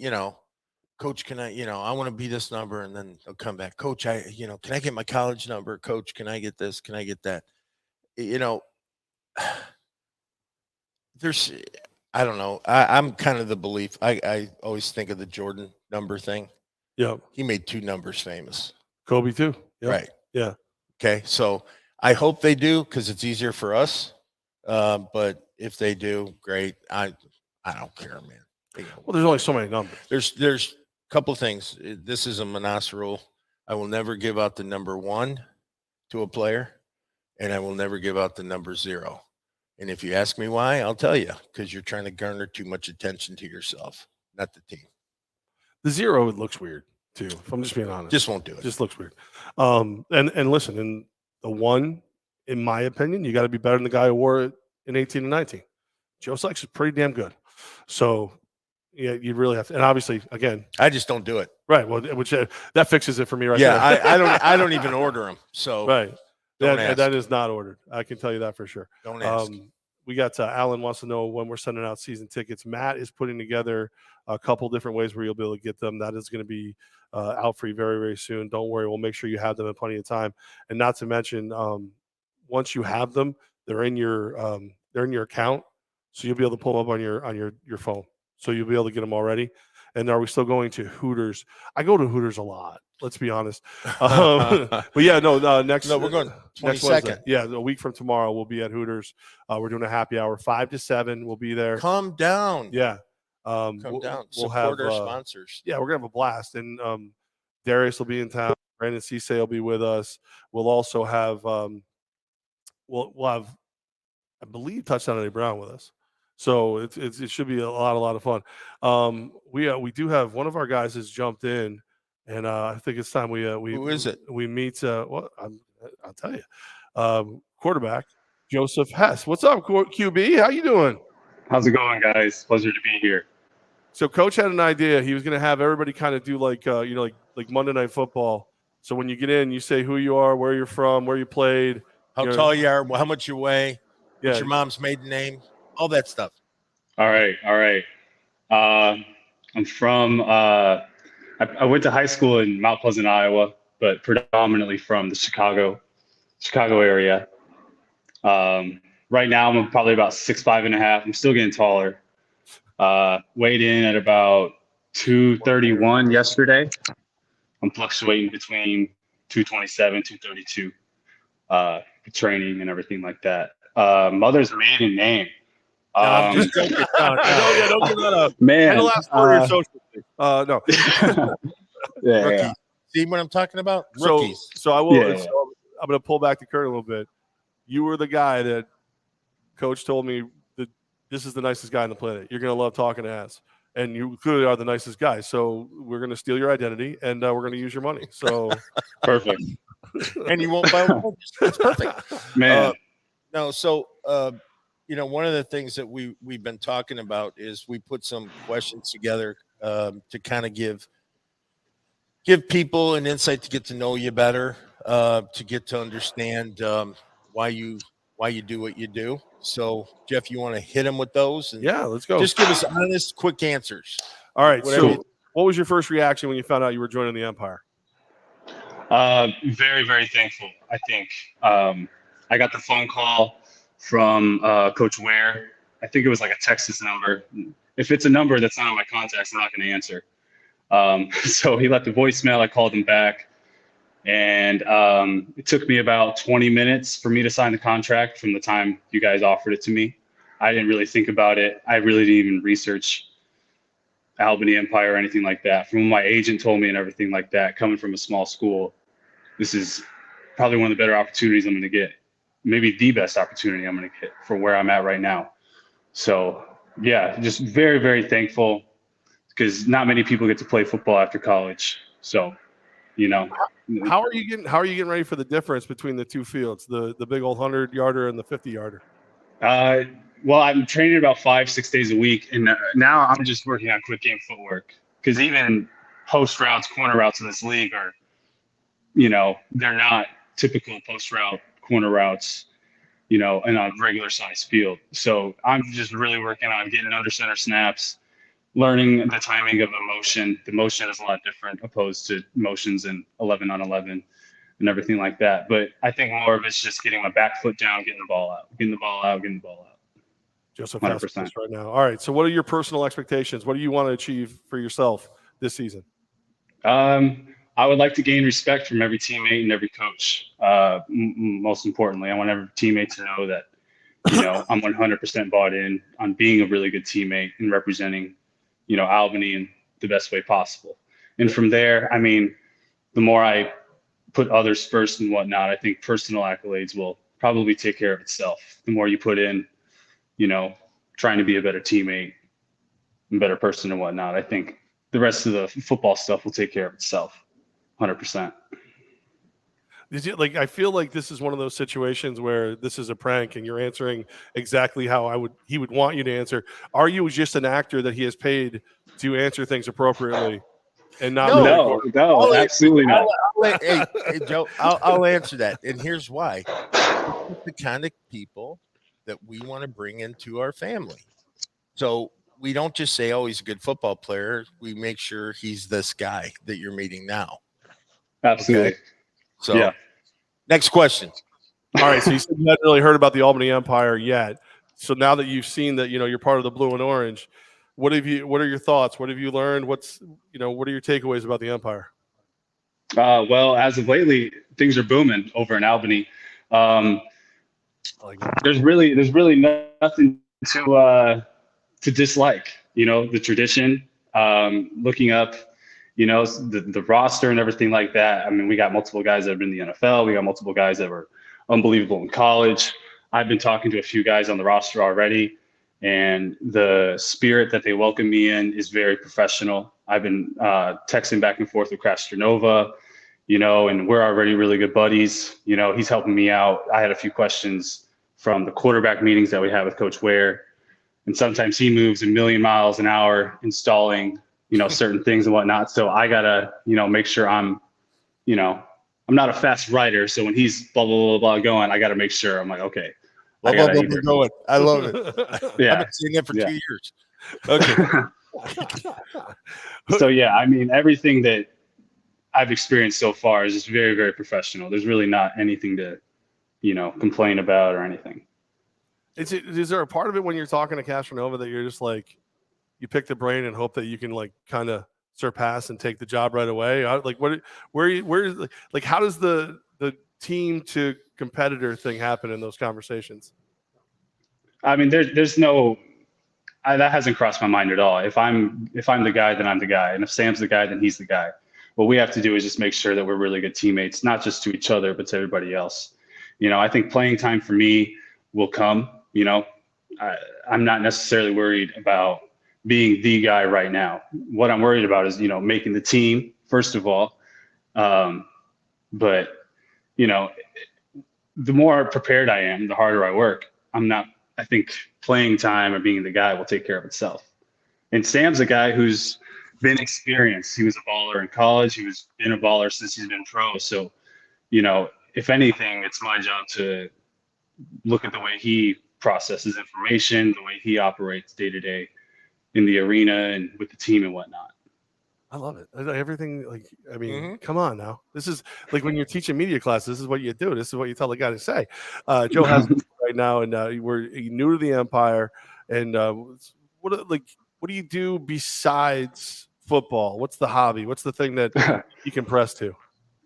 Coach, can I, I want to be this number, and then they'll come back. Coach, can I get my college number? Coach, can I get this? Can I get that? I don't know. I'm kind of the belief. I always think of the Jordan number thing. Yeah. He made 2 numbers famous. Kobe too. Yep. Right. Yeah. Okay. So I hope they do because it's easier for us. But if they do, great. I don't care, man. Well, there's only so many numbers. There's a couple of things. This is a Menas rule. I will never give out the number 1 to a player, and I will never give out the number 0. And if you ask me why, I'll tell you, because you're trying to garner too much attention to yourself, not the team. The 0 looks weird too. If I'm just being honest, just won't do it. Just looks weird. And listen, in the 1, in my opinion, you got to be better than the guy who wore it in 18 and 19. Joe Sykes is pretty damn good. So yeah, you really have to. And obviously, again, I just don't do it. Right. Well, which that fixes it for me right there. Yeah, I don't even order them. So right. That is not ordered. I can tell you that for sure. Don't ask. We got Alan wants to know when we're sending out season tickets. Matt is putting together a couple different ways where you'll be able to get them. That is going to be out for you very, very soon. Don't worry. We'll make sure you have them in plenty of time. And not to mention, once you have them, they're in your account, so you'll be able to pull them up on your phone. So you'll be able to get them already. And are we still going to Hooters? I go to Hooters a lot. Let's be honest. But yeah, no, we're going 22nd. Yeah, a week from tomorrow, we'll be at Hooters. We're doing a happy hour, 5 to 7. We'll be there. Come down. Yeah. Come down. We'll support have our sponsors. Yeah, we're going to have a blast. And Darius will be in town. Brandon Cisse will be with us. We'll also have, we'll have, I believe, Touchdown Eddie Brown with us. So it should be a lot of fun. We do have one of our guys has jumped in, and I think it's time we who is it? We meet. I'll tell you, quarterback Joseph Hess. What's up, QB? How you doing? How's it going, guys? Pleasure to be here. So Coach had an idea. He was going to have everybody kind of do like Monday Night Football. So when you get in, you say who you are, where you're from, where you played, how tall you are, how much you weigh, what's your mom's maiden name. All that stuff. All right. I'm from, I went to high school in Mount Pleasant, Iowa, but predominantly from the Chicago area. Right now, I'm probably about 6'5.5". I'm still getting taller. Weighed in at about 231 yesterday. I'm fluctuating between 227, 232 for training and everything like that. Mother's maiden name. I'm just joking. Don't give that up. Man, and the last part of your social no. Yeah. See what I'm talking about? Rookies. So I will. Yeah. gonna pull back the curtain a little bit. You were the guy that Coach told me that this is the nicest guy on the planet. You're gonna love talking to ass, and you clearly are the nicest guy. So we're gonna steal your identity, and we're gonna use your money. So Perfect. And you won't buy one. It's perfect. Man. No, so one of the things that we've been talking about is we put some questions together to kind of give people an insight to get to know you better, to get to understand why you do what you do. So, Jeff, you want to hit them with those? And yeah, let's go. Just give us honest, quick answers. All right. Whatever. So, what was your first reaction when you found out you were joining the Empire? Very, very thankful. I think I got the phone call from Coach Ware. I think it was like a Texas number. If it's a number that's not on my contacts, I'm not going to answer. So he left a voicemail. I called him back, and it took me about 20 minutes for me to sign the contract from the time you guys offered it to me. I didn't really think about it. I really didn't even research Albany Empire or anything like that. From what my agent told me and everything like that, coming from a small school, this is probably one of the better opportunities I'm going to get. Maybe the best opportunity I'm going to get for where I'm at right now. So yeah, just very, very thankful, because not many people get to play football after college. So, How are you getting ready for the difference between the two fields, the big old 100-yarder and the 50-yarder? Well, I'm training about 5-6 days a week, and now I'm just working on quick game footwork, because even post routes, corner routes in this league are, they're not typical post route corner routes, in a regular size field. So I'm just really working on getting under center snaps, learning the timing of a motion. The motion is a lot different opposed to motions in 11 on 11 and everything like that. But I think more of it's just getting my back foot down, getting the ball out. Joseph 100%. Hess right now. All right. So what are your personal expectations? What do you want to achieve for yourself this season? I would like to gain respect from every teammate and every coach. Most importantly, I want every teammate to know that, I'm 100% bought in on being a really good teammate and representing, Albany in the best way possible. And from there, the more I put others first and whatnot, I think personal accolades will probably take care of itself. The more you put in, trying to be a better teammate and better person and whatnot, I think the rest of the football stuff will take care of itself. 100%. I feel like this is one of those situations where this is a prank and you're answering exactly how he would want you to answer. Are you just an actor that he has paid to answer things appropriately and not? No, absolutely not. Hey, Joe, I'll answer that. And here's why. It's the kind of people that we want to bring into our family. So we don't just say, oh, he's a good football player. We make sure he's this guy that you're meeting now. Absolutely. Okay? So yeah. Next question. All right. So you said you hadn't really heard about the Albany Empire yet. So now that you've seen that, you're part of the blue and orange, what are your thoughts? What have you learned? What are your takeaways about the Empire? Well, as of lately, things are booming over in Albany. There's really nothing to dislike. The tradition, looking up, the roster and everything like that. We got multiple guys that have been in the NFL. We got multiple guys that were unbelievable in college. I've been talking to a few guys on the roster already, and the spirit that they welcome me in is very professional. I've been texting back and forth with Castronova, and we're already really good buddies. He's helping me out. I had a few questions from the quarterback meetings that we had with Coach Ware, and sometimes he moves a million miles an hour installing, certain things and whatnot. So I gotta, make sure I'm not a fast writer. So when he's blah, blah, blah, blah going, I gotta make sure I'm like, okay. Blah, blah, blah, blah, going. I love it. Yeah. I've been seeing it for 2 years. Okay. So yeah, everything that I've experienced so far is just very, very professional. There's really not anything to, complain about or anything. Is there a part of it when you're talking to Castronova that you're just like, you pick the brain and hope that you can kind of surpass and take the job right away? How does the team to competitor thing happen in those conversations? There's no, that hasn't crossed my mind at all. If I'm the guy, then I'm the guy. And if Sam's the guy, then he's the guy. what we have to do is just make sure that we're really good teammates, not just to each other, but to everybody else. I think playing time for me will come. I'm not necessarily worried about being the guy right now. What I'm worried about is, making the team, first of all. But, the more prepared I am, the harder I work. I think playing time or being the guy will take care of itself. And Sam's a guy who's been experienced. He was a baller in college. He's been a baller since he's been pro. So, if anything, it's my job to look at the way he processes information, the way he operates day to day in the arena and with the team and whatnot. I love it. Everything, come on now. This is like when you're teaching media class, this is what you do. This is what you tell the guy to say. Joe has right now, and we're new to the Empire. And what do you do besides football? What's the hobby? What's the thing that you can press to?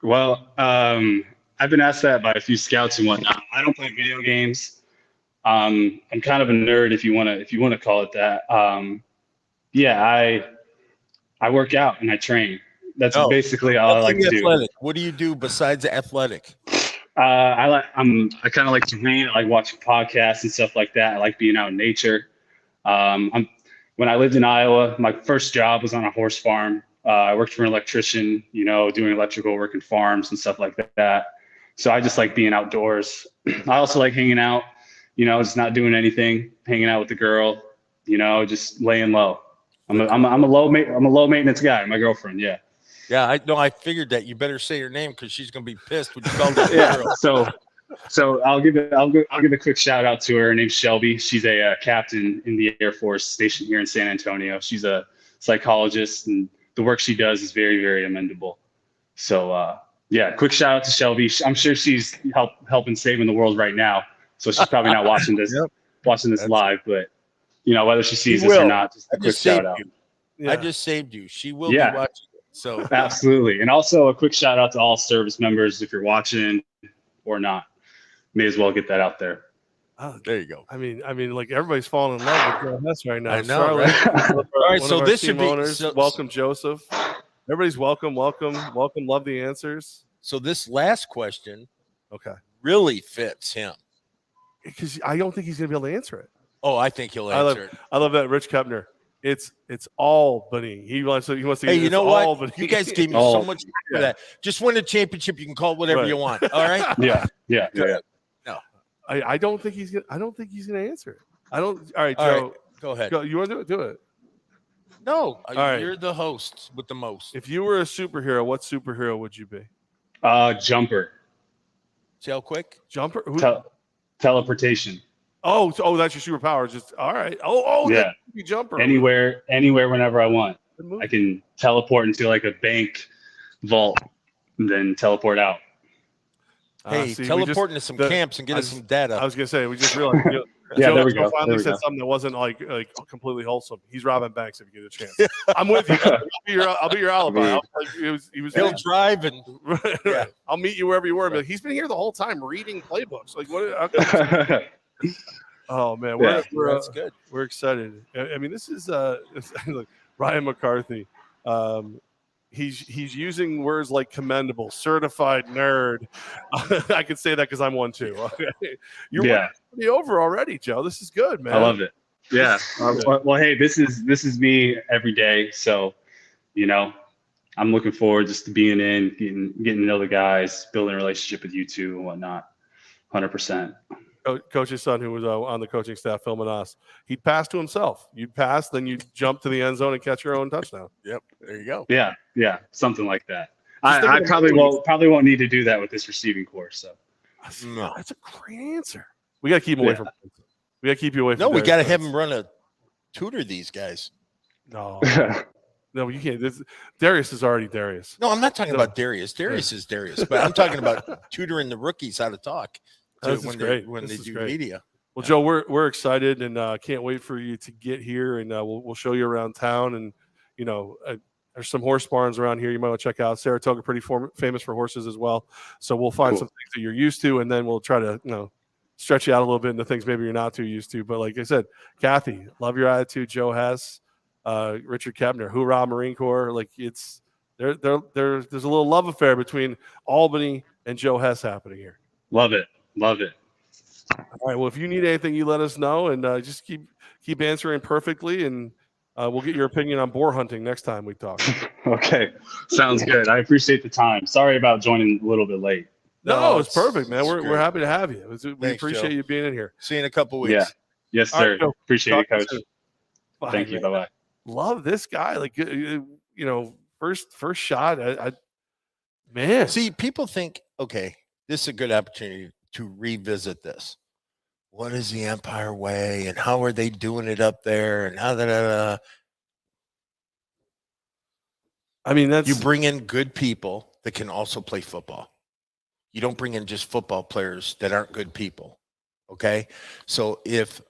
Well, I've been asked that by a few scouts and whatnot. I don't play video games. I'm kind of a nerd, if you want to call it that. I work out and I train. That's basically all I like to do. What do you do besides athletic? I kind of like to read. I like watching podcasts and stuff like that. I like being out in nature. When I lived in Iowa, my first job was on a horse farm. I worked for an electrician, doing electrical work in farms and stuff like that. So I just like being outdoors. I also like hanging out, just not doing anything, hanging out with the girl, just laying low. I'm a low maintenance guy. My girlfriend, yeah. Yeah, I figured that. You better say her name because she's gonna be pissed when you call her. Yeah. So I'll give a quick shout out to her. Her name's Shelby. She's a captain in the Air Force stationed here in San Antonio. She's a psychologist, and the work she does is very, very commendable. So quick shout out to Shelby. I'm sure she's helping saving the world right now. So she's probably not watching this live, but whether she sees this or not, just a quick shout out. Yeah. I just saved you. She will be watching it. So absolutely. And also a quick shout out to all service members. If you're watching or not, may as well get that out there. Oh, there you go. I mean, like everybody's falling in love with Joe Hess right now. I know. Right? All right. So this should be welcome, Joseph. Everybody's welcome. Love the answers. So this last question, okay, really fits him because I don't think he's going to be able to answer it. Oh, I think he'll answer it. I love that, Rich Kepner. It's Albany. He wants to. Hey, you know what? Albany. You guys gave me so much for that. Just win the championship. You can call it whatever you want. All right. Yeah. No, I don't think he's gonna. I don't think he's gonna answer it. I don't. All right, Joe. All right, go ahead. You want to do it? Do it. No. All right. You're the host with the most. If you were a superhero, what superhero would you be? Jumper. See how quick? Jumper. Teleportation. Oh, that's your superpower. Just all right. Yeah. Jumper. Anywhere, whenever I want. I can teleport into like a bank vault, and then teleport out. Hey, teleport into some camps and get us some data. I was gonna say we just realized. Yeah, there we go. Finally said something that wasn't like completely wholesome. He's robbing banks if you get a chance. I'm with you. I'll be your alibi. He'll drive and I'll meet you wherever you were. But he's been here the whole time reading playbooks. Like what? Oh man, that's good. We're excited. I mean, this is look, Ryan McCarthy. He's using words like commendable, certified nerd. I can say that because I'm one too. You're pretty over already, Joe. This is good, man. I love it. Yeah. Well, hey, this is me every day. So, I'm looking forward just to being in, getting to know the guys, building a relationship with you two and whatnot. 100%. Coach's son, who was on the coaching staff, Phil Menas, he'd pass to himself. You'd pass, then you'd jump to the end zone and catch your own touchdown. Yep, there you go. Yeah, something like that. I probably won't need to do that with this receiving course. So that's a great answer. We got to keep him away from. We got to keep you away from. No, we got to have him run a tutor these guys. No, you can't. Darius is already Darius. No, I'm not talking about Darius. Darius is Darius, but I'm talking about tutoring the rookies how to talk. When they do media. Well, Joe, we're excited and can't wait for you to get here, and we'll show you around town. And there's some horse barns around here you might want to check out. Saratoga, pretty famous for horses as well. So we'll find some things that you're used to, and then we'll try to stretch you out a little bit into things maybe you're not too used to. But like I said, Kathy, love your attitude. Joe Hess, Richard Kepner, hoorah Marine Corps. Like there's a little love affair between Albany and Joe Hess happening here. Love it. Love it. All right. Well, if you need anything, you let us know, and just keep answering perfectly, and we'll get your opinion on boar hunting next time we talk. Okay. Sounds good. I appreciate the time. Sorry about joining a little bit late. No, it's perfect, man. it's We're great. happy to have you. We Thanks, appreciate Joe. you being in here. See you in a couple weeks. Yeah. Yes, All sir. right, Joe. Appreciate you, Talk to Coach. soon. Bye, Thank you. man. Bye-bye. Love this guy. Like, first shot. Man. See, people think, okay, this is a good opportunity to revisit this. What is the Empire way, and how are they doing it up there, and how that? I mean, that's You bring in good people that can also play football. You don't bring in just football players that aren't good people. Okay. So if,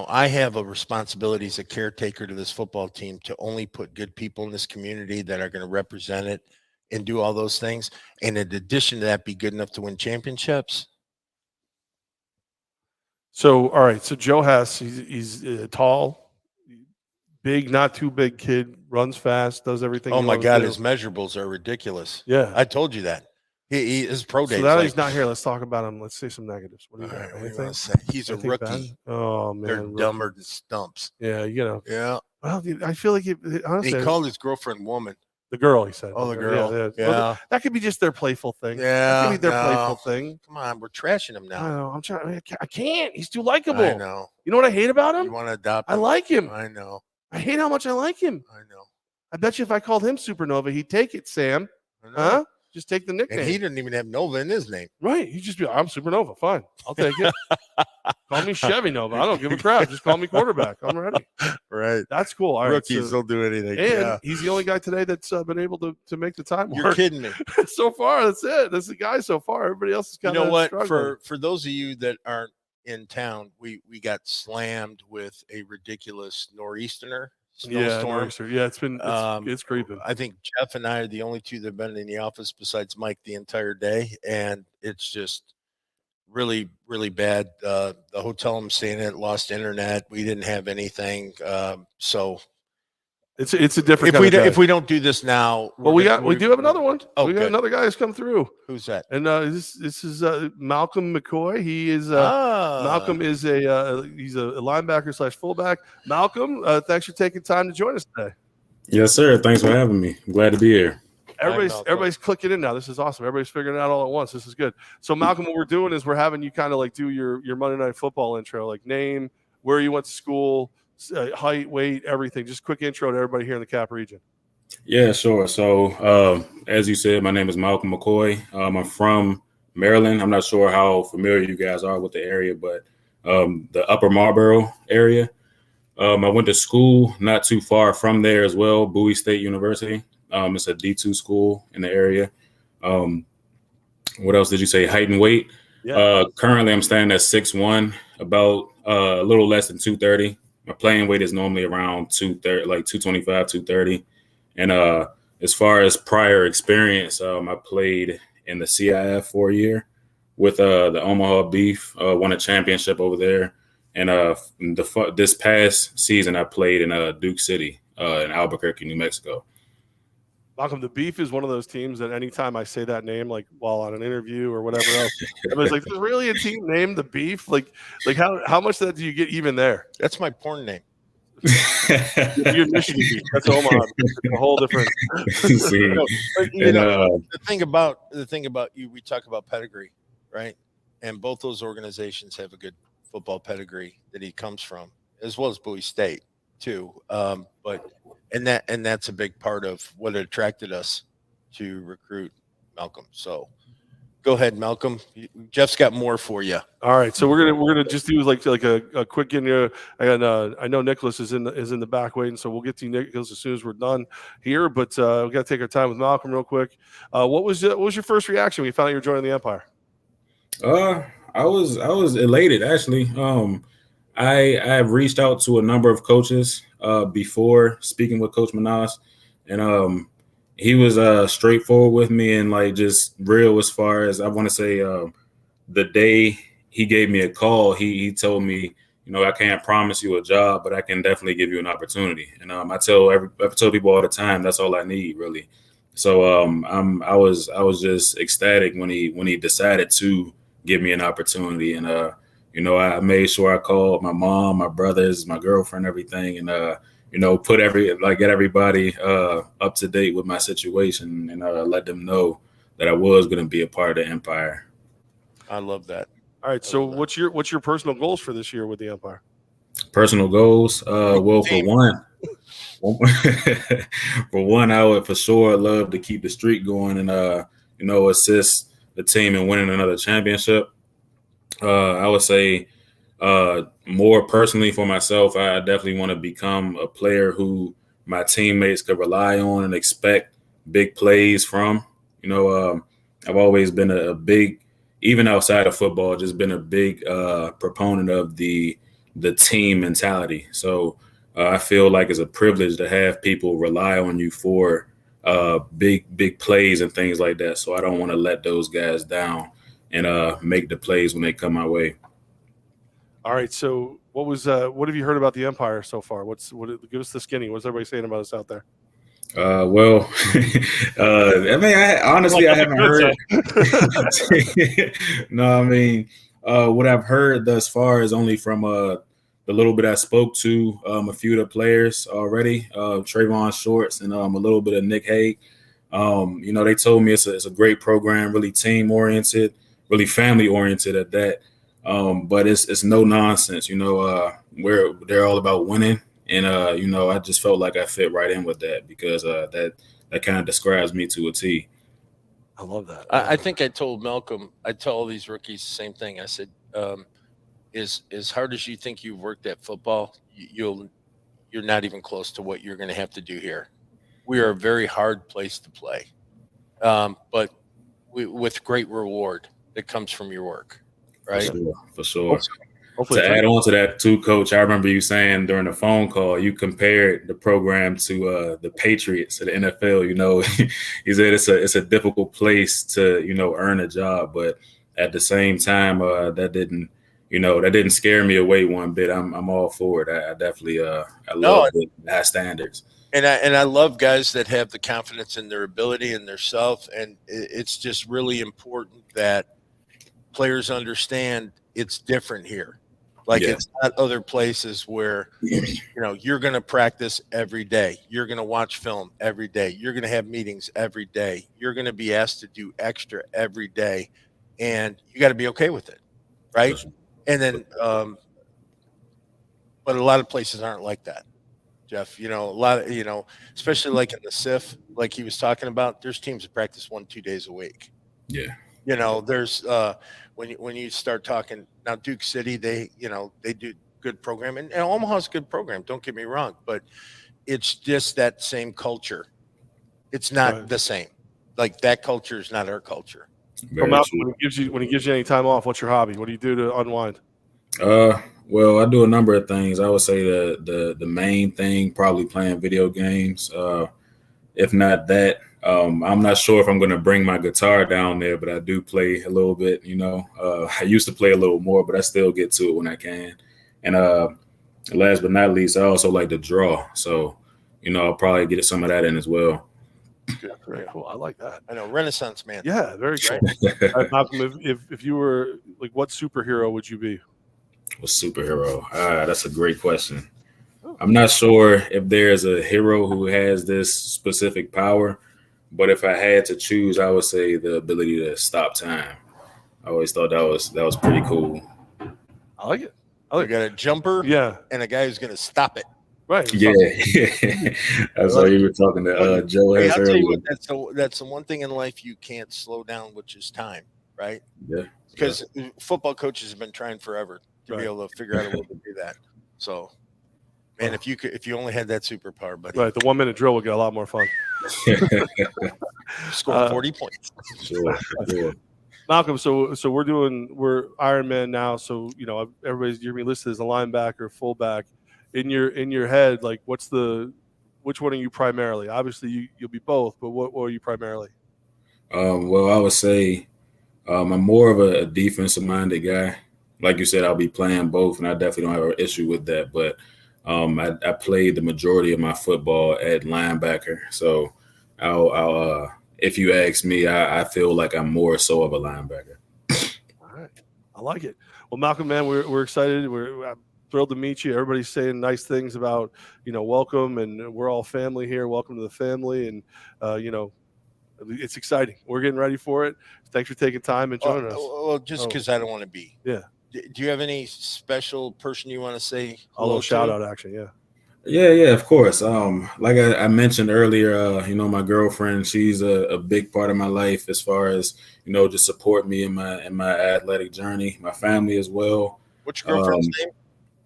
I have a responsibility as a caretaker to this football team to only put good people in this community that are going to represent it and do all those things. And in addition to that, be good enough to win championships. so. All right. So Joe Hess, he's tall, big, not too big kid, runs fast, does everything. Oh he my loves God. to do. His measurables are ridiculous. Yeah. I told you that. His pro day. So now that he's not here, let's talk about him. Let's say some negatives. What do you got? What do you Anything? want to say? He's a Anything rookie. bad? Oh man, They're rookie. dumber than stumps. Yeah, Yeah. Well, I feel like honestly, He called his girlfriend woman. the girl. He said. Oh, the girl. Yeah. Yeah. Well, that could be just their playful thing. That Yeah. could be their no. playful thing. Come on, we're trashing him I now. know. I'm trying. I can't. He's too likable. I know. You know what I hate about him? You want to adopt I him? like him. I know. I hate how much I like him. I know. I bet you if I called him Supernova, he'd take it, Sam. I know. Huh? Just take the nickname. And he didn't even have Nova in his name. Right. He'd just be, I'm Supernova. Fine. I'll take it. Call me Chevy Nova. I don't give a crap. Just call me quarterback. I'm ready. Right. That's cool. All right. Rookies don't do anything. And Yeah. he's the only guy today that's been able to make the time You're work. kidding me. So far, that's it. That's the guy so far. Everybody else is You kind of know what? struggling. For those of you that aren't in town, we got slammed with a ridiculous nor'easterner snowstorm. It's been it's creeping. I think Jeff and I are the only two that have been in the office besides Mike the entire day, and it's just really, really bad. The hotel I'm staying at lost internet. We didn't have anything. So It's a different. if we don't do this now, well, we do have another one. Oh, we got good. another guy who's come through, Who's that? and this is Malcolm McCoy. He is Ah. Malcolm is he's a linebacker / fullback. Malcolm, thanks for taking time to join us today. Yes, sir. Thanks for having me. I'm glad to be here. Everybody's clicking in now. This is awesome. Everybody's figuring it out all at once. This is good. So Malcolm, what we're doing is we're having you kind of like do your Monday Night Football intro, like name, where you went to school, height, weight, everything. Just quick intro to everybody here in the Cap region. Yeah, sure. So, as you said, my name is Malcolm McCoy. I'm from Maryland. I'm not sure how familiar you guys are with the area, but the Upper Marlboro area. I went to school not too far from there as well, Bowie State University. It's a D2 school in the area. What else did you say? Height and weight. Yeah. Currently, I'm standing at 6'1", about a little less than 230. My playing weight is normally around 230, like 225, 230. And as far as prior experience, I played in the CIF for a year with the Omaha Beef, won a championship over there. And this past season, I played in Duke City in Albuquerque, New Mexico. Malcolm, the Beef is one of those teams that anytime I say that name, like while on an interview or whatever else, everybody's like, "There's really a team named the Beef?" Like how much of that do you get even there? That's my porn name. You're Michigan Beef. That's Omaha. It's a whole different. The thing about you, we talk about pedigree, right? And both those organizations have a good football pedigree that he comes from, as well as Bowie State too. And that's a big part of what attracted us to recruit Malcolm. So go ahead, Malcolm. Jeff's got more for you. All right, so we're gonna just do like a quick in here. And I know Nickolas is in the back waiting, so we'll get to Nickolas as soon as we're done here. But we got to take our time with Malcolm real quick. What was your first reaction when you found out you were joining the Empire? I was elated actually. I have reached out to a number of coaches before speaking with Coach Menas, and he was straightforward with me and like just real as far as I want to say. The day he gave me a call, he told me, I can't promise you a job, but I can definitely give you an opportunity. And I tell people all the time, that's all I need really. So I was just ecstatic when he decided to give me an opportunity, and I made sure I called my mom, my brothers, my girlfriend, everything, and get everybody up to date with my situation, and let them know that I was going to be a part of the Empire. I love that. All right. So what's your personal goals for this year with the Empire? Personal goals? Well, for one, I would for sure love to keep the streak going and assist the team in winning another championship. I would say more personally for myself, I definitely want to become a player who my teammates could rely on and expect big plays from. I've always been a big, even outside of football, just been a big proponent of the team mentality. So I feel like it's a privilege to have people rely on you for big plays and things like that. So I don't want to let those guys down and make the plays when they come my way. All right. So what have you heard about the Empire so far? Give us the skinny. What's everybody saying about us out there? Well, I haven't heard. No, I mean, what I've heard thus far is only from the little bit I spoke to a few of the players already, Trayvon Shorts and a little bit of Nick Hague. They told me it's a great program, really team oriented, really family oriented at that. But it's no nonsense. Where they're all about winning. And, I just felt like I fit right in with that because that kind of describes me to a T. I love that. I think I told Malcolm, I tell all these rookies the same thing. I said, as hard as you think you've worked at football, you're not even close to what you're going to have to do here. We are a very hard place to play, but with great reward that comes from your work, right? For sure. Hopefully to add on to that too, Coach, I remember you saying during the phone call, you compared the program to the Patriots, to the NFL. He said it's a difficult place to earn a job, but at the same time, that didn't scare me away one bit. I'm all for it. I definitely I love the high standards. And I love guys that have the confidence in their ability and their self, and it's just really important that players understand it's different here. It's not other places where, you're going to practice every day. You're going to watch film every day. You're going to have meetings every day. You're going to be asked to do extra every day. And you got to be okay with it. Right. And then, but a lot of places aren't like that, Jeff. A lot of, especially like in the SIF, like he was talking about, there's teams that practice 1-2 days a week. Yeah. There's when you start talking now, Duke City, they do good program, and Omaha's a good program. Don't get me wrong, but it's just that same culture. It's not the same. Like that culture is not our culture. When he gives you any time off, what's your hobby? What do you do to unwind? Well, I do a number of things. I would say the main thing, probably playing video games. If not that, I'm not sure if I'm going to bring my guitar down there, but I do play a little bit. I used to play a little more, but I still get to it when I can. And last but not least, I also like to draw. So, I'll probably get some of that in as well. Very cool. I like that. I know, Renaissance man. Yeah, very cool. Malcolm, if you were like, what superhero would you be? What superhero? That's a great question. I'm not sure if there's a hero who has this specific power, but if I had to choose, I would say the ability to stop time. I always thought that was pretty cool. I like it. You got a jumper, and a guy who's going to stop it. Right. Yeah. That's why you were talking to Joe Hess I'll tell you earlier. what, that's the one thing in life you can't slow down, which is time, right? Yeah. Because football coaches have been trying forever to be able to figure out a way to do that. So, man, if you only had that superpower, buddy. Right. The 1 minute drill would get a lot more fun. Score 40 points. Sure. Malcolm, so we're Iron Man now. So, everybody's you're being listed as a linebacker, fullback. In your head, like which one are you primarily? Obviously you'll be both, but what are you primarily? Well, I would say I'm more of a defensive minded guy. Like you said, I'll be playing both, and I definitely don't have an issue with that. But I played the majority of my football at linebacker, so If you ask me, I feel like I'm more so of a linebacker. All right, I like it. Well, Malcolm, man, we're excited. We're thrilled to meet you. Everybody's saying nice things about welcome, and we're all family here. Welcome to the family, and it's exciting. We're getting ready for it. Thanks for taking time and joining us. Well, just because I don't want to be. Yeah. Do you have any special person you want to say A little shout out action? Yeah. Yeah, of course. Like I mentioned earlier, my girlfriend, she's a big part of my life as far as, just support me in my athletic journey, my family as well. What's your girlfriend's name?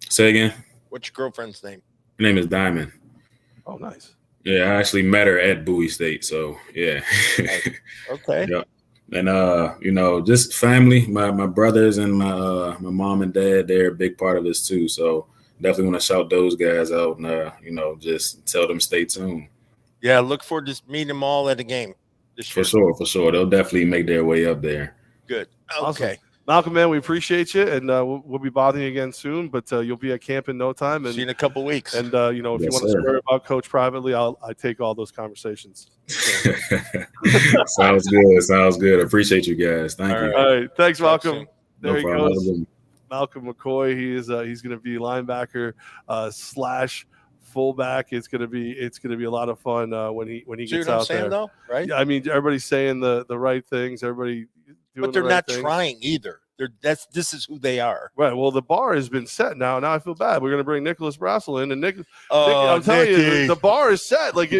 Say again? What's your girlfriend's name? Her name is Diamond. Oh, nice. Yeah, I actually met her at Bowie State. So yeah. Okay. Yeah. And just family, my brothers and my mom and dad, they're a big part of this too. So definitely want to shout those guys out and just tell them stay tuned. Yeah, look forward to meeting them all at a game this year. For sure. They'll definitely make their way up there. Good. Awesome. Okay. Malcolm, man, we appreciate you, and we'll be bothering you again soon. But you'll be at camp in no time. And see you in a couple of weeks. And if you want to swear about Coach privately, I take all those conversations. So. Sounds good. Appreciate you guys. Thank you. All right, thanks, Malcolm. There he goes. Malcolm McCoy. He's going to be linebacker / fullback. It's going to be a lot of fun when he gets out there. Though, right? Yeah, I mean, everybody's saying the right things. Everybody. But they're not trying either. This is who they are. Right. Well, the bar has been set now. Now I feel bad. We're going to bring Nickolas Brassell in, and I'm telling you, the bar is set. Like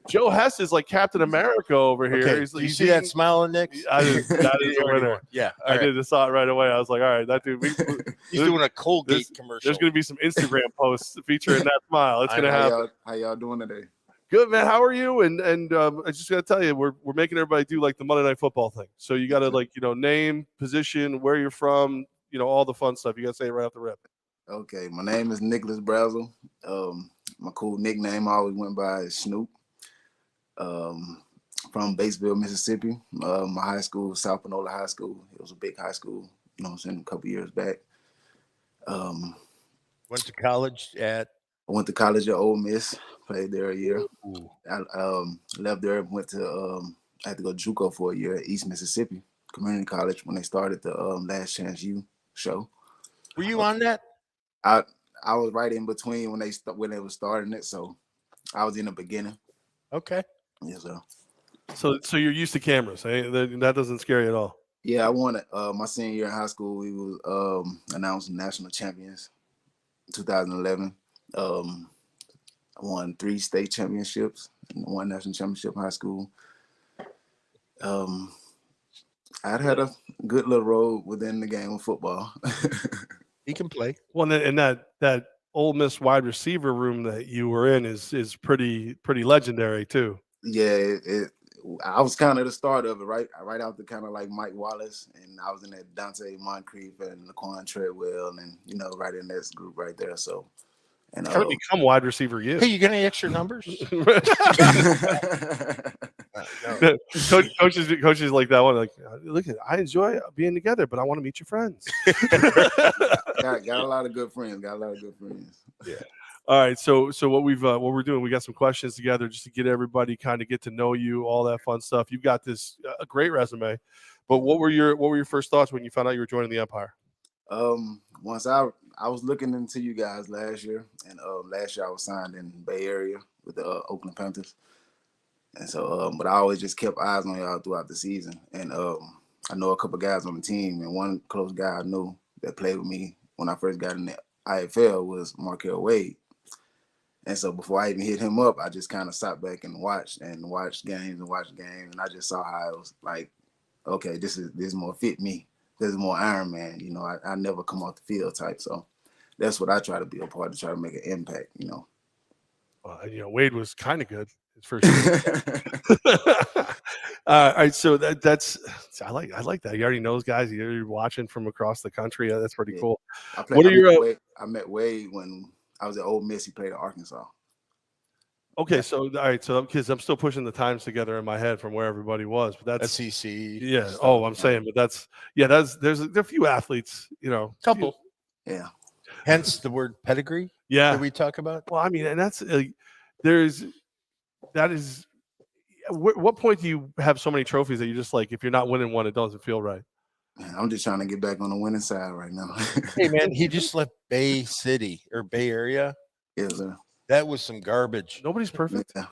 Joe Hess is like Captain America over here. Okay. You see that smile on Nick? That is a winner. Yeah, I did saw it right away. I was like, all right, that dude. He's doing a Colgate commercial. There's going to be some Instagram posts featuring that smile. It's going to happen. How y'all doing today? Good, man. How are you? And I just got to tell you, we're making everybody do like the Monday Night Football thing. So you got to name, position, where you're from, all the fun stuff. You got to say it right off the rip. Okay, my name is Nickolas Brassell. My cool nickname I always went by is Snoop. From Batesville, Mississippi. My high school, South Panola High School. It was a big high school, a couple years back. Went to college at? I went to college at Ole Miss. Played there a year. I left there, went to I had to go to JUCO for a year at East Mississippi Community College when they started the Last Chance U show. Were you on that? I was right in between when they were starting it, so I was in the beginning. Okay. Yes, sir. So you're used to cameras, eh? That doesn't scare you at all. Yeah, I won it. My senior year in high school, we was announced national champions. 2011. I won 3 state championships and 1 national championship in high school. I'd had a good little role within the game of football. He can play. Well, and that Ole Miss wide receiver room that you were in is pretty legendary too. Yeah, I was kind of the start of it, right after kind of like Mike Wallace, and I was in that Dante Moncrief and Laquan Treadwell, and right in that group right there. So. And how to become wide receiver? You? Hey, you got any extra numbers? Coaches like that one. Like, look, I enjoy being together, but I want to meet your friends. got a lot of good friends. Yeah. All right. So what we're doing, we got some questions together just to get everybody kind of get to know you, all that fun stuff. You've got this a great resume, but what were your first thoughts when you found out you were joining the Empire? Once I was looking into you guys last year, and last year I was signed in Bay Area with the Oakland Panthers, and so but I always just kept eyes on y'all throughout the season, and I know a couple guys on the team, and one close guy I knew that played with me when I first got in the IFL was Markel Wade, and so before I even hit him up, I just kind of sat back and watched games, and I just saw how it was like, okay, this is more fit me. There's more Iron Man, I never come off the field type. So that's what I try to be a part to try to make an impact, Well, Wade was kind of good his first year. All right. So that's I like that. You already know those guys. You're watching from across the country. That's pretty cool. I met Wade when I was at Ole Miss. He played at Arkansas. Okay, so all right, so because I'm still pushing the times together in my head from where everybody was, but that's SEC. Yeah. Oh, I'm saying, but there's a few athletes, couple. Yeah. Hence the word pedigree. Yeah. That we talk about. Well, I mean, and that's what point do you have so many trophies that you just like, if you're not winning one, it doesn't feel right? Man, I'm just trying to get back on the winning side right now. Hey man, he just left Bay City or Bay Area. Yes, sir. That was some garbage. Nobody's perfect. Yeah.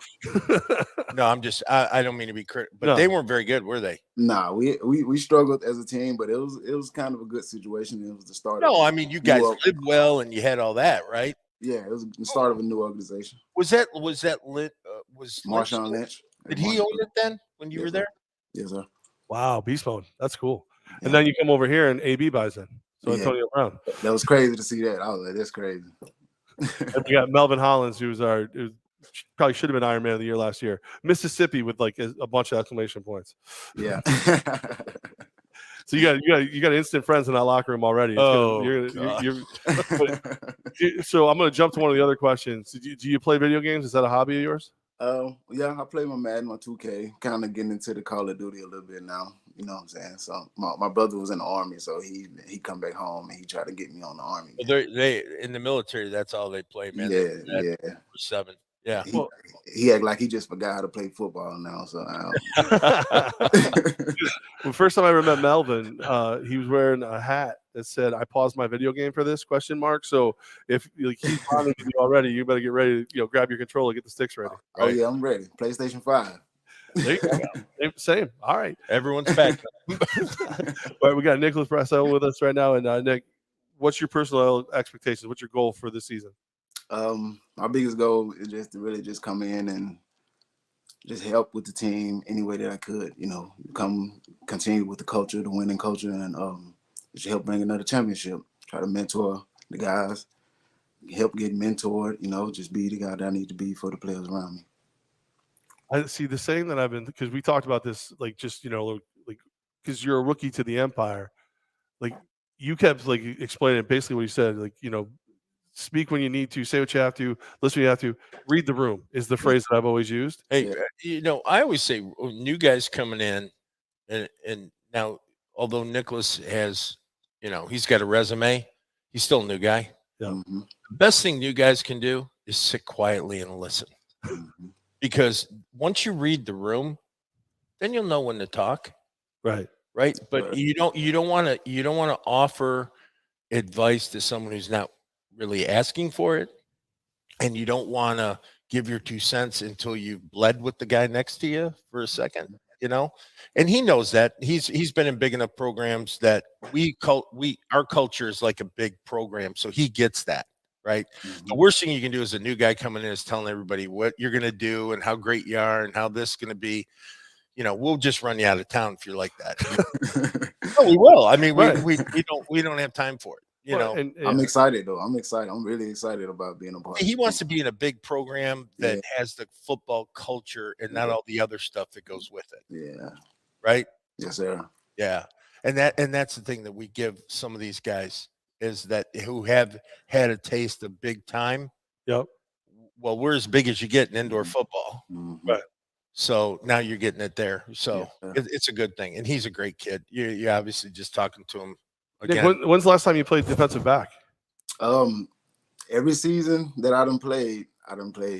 No, I don't mean to be critical, but they weren't very good, were they? Nah, we struggled as a team, but it was kind of a good situation. It was the start. No, I mean you guys lived well and you had all that, right? Yeah, it was the start of a new organization. Was that lit? Was Marshawn Lynch? Did he own it then when you were there? Yes, sir. Wow, beast mode. That's cool. Yeah. And then you come over here and AB buys in. So Antonio Brown. That was crazy to see that. I was like, that's crazy. And we got Melvin Hollins, who's probably should have been Iron Man of the Year last year. Mississippi with like a bunch of exclamation points. Yeah. So you got instant friends in that locker room already. So I'm going to jump to one of the other questions. Do you play video games? Is that a hobby of yours? Yeah, I play my Madden, my 2K, kind of getting into the Call of Duty a little bit now. You know what I'm saying? So my brother was in the Army, so he come back home and he tried to get me on the Army. Well, they in the military, that's all they play, man. Yeah. 7. Yeah. He act like he just forgot how to play football now. So Well, first time I ever met Melvin, he was wearing a hat that said, "I paused my video game for this?" ? So if he's bonding with you already, you better get ready to grab your controller, get the sticks ready. Oh yeah, I'm ready. PlayStation 5. There you go. Same. All right. Everyone's back. All right, we got Nickolas Brassell with us right now, and Nick, what's your personal expectations? What's your goal for this season? My biggest goal is just to really just come in and just help with the team any way that I could. Continue with the culture, the winning culture, and just help bring another championship. Try to mentor the guys, help get mentored. Just be the guy that I need to be for the players around me. I see the saying that I've been, because we talked about this, because you're a rookie to the Empire, you kept explaining basically what you said, speak when you need to, say what you have to, listen when you have to, read the room is the phrase that I've always used. Hey, I always say new guys coming in, and now although Nickolas has, he's got a resume, he's still a new guy. Yeah. Mm-hmm. The best thing new guys can do is sit quietly and listen. Mm-hmm. Because once you read the room, then you'll know when to talk. Right. But you don't want to offer advice to someone who's not really asking for it, and you don't want to give your 2 cents until you've bled with the guy next to you for a second. And he knows that. He's been in big enough programs that our culture is like a big program, so he gets that. Right. Mm-hmm. The worst thing you can do as a new guy coming in is telling everybody what you're going to do and how great you are and how this is going to be. We'll just run you out of town if you're like that. No, we will. I mean, we don't have time for it. And I'm excited though. I'm excited. I'm really excited about being a part. He wants to be in a big program that has the football culture and not all the other stuff that goes with it. Yeah. Right. Yes, sir. Yeah. And that's the thing that we give some of these guys, is that who have had a taste of big time. Yep. Well, we're as big as you get in indoor football. Mm-hmm. Right. So now you're getting it there. So it's a good thing. And he's a great kid. You obviously just talking to him again. Nick, when's the last time you played defensive back? Every season that I done played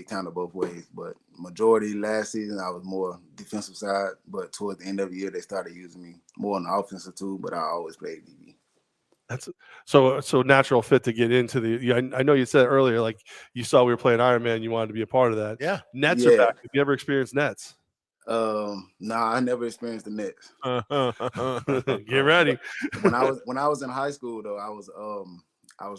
kind of both ways, but majority last season I was more defensive side, but towards the end of the year they started using me more on the offensive too, but I always played DB. That's so natural fit to get into the. I know you said earlier, you saw we were playing Iron Man, you wanted to be a part of that. Yeah, Nets are back. Have you ever experienced Nets? Nah, I never experienced the Nets. Get ready. When I was in high school though, I was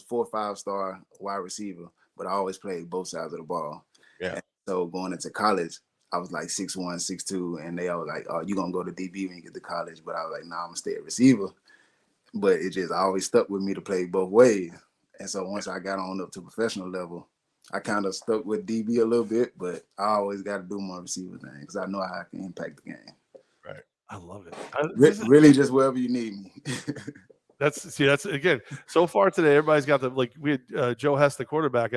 4 or 5 star wide receiver, but I always played both sides of the ball. Yeah. And so going into college, I was like 6'1", 6'2", and they all like, "Oh, you gonna go to DB when you get to college?" But I was like, "Nah, I'm gonna stay at receiver." But it just always stuck with me to play both ways. And so once I got on up to professional level, I kind of stuck with DB a little bit, but I always got to do my receiver thing because I know how I can impact the game. Right. I love it. Really just wherever you need me. That's again, so far today, everybody's got we had Joe Hess, the quarterback.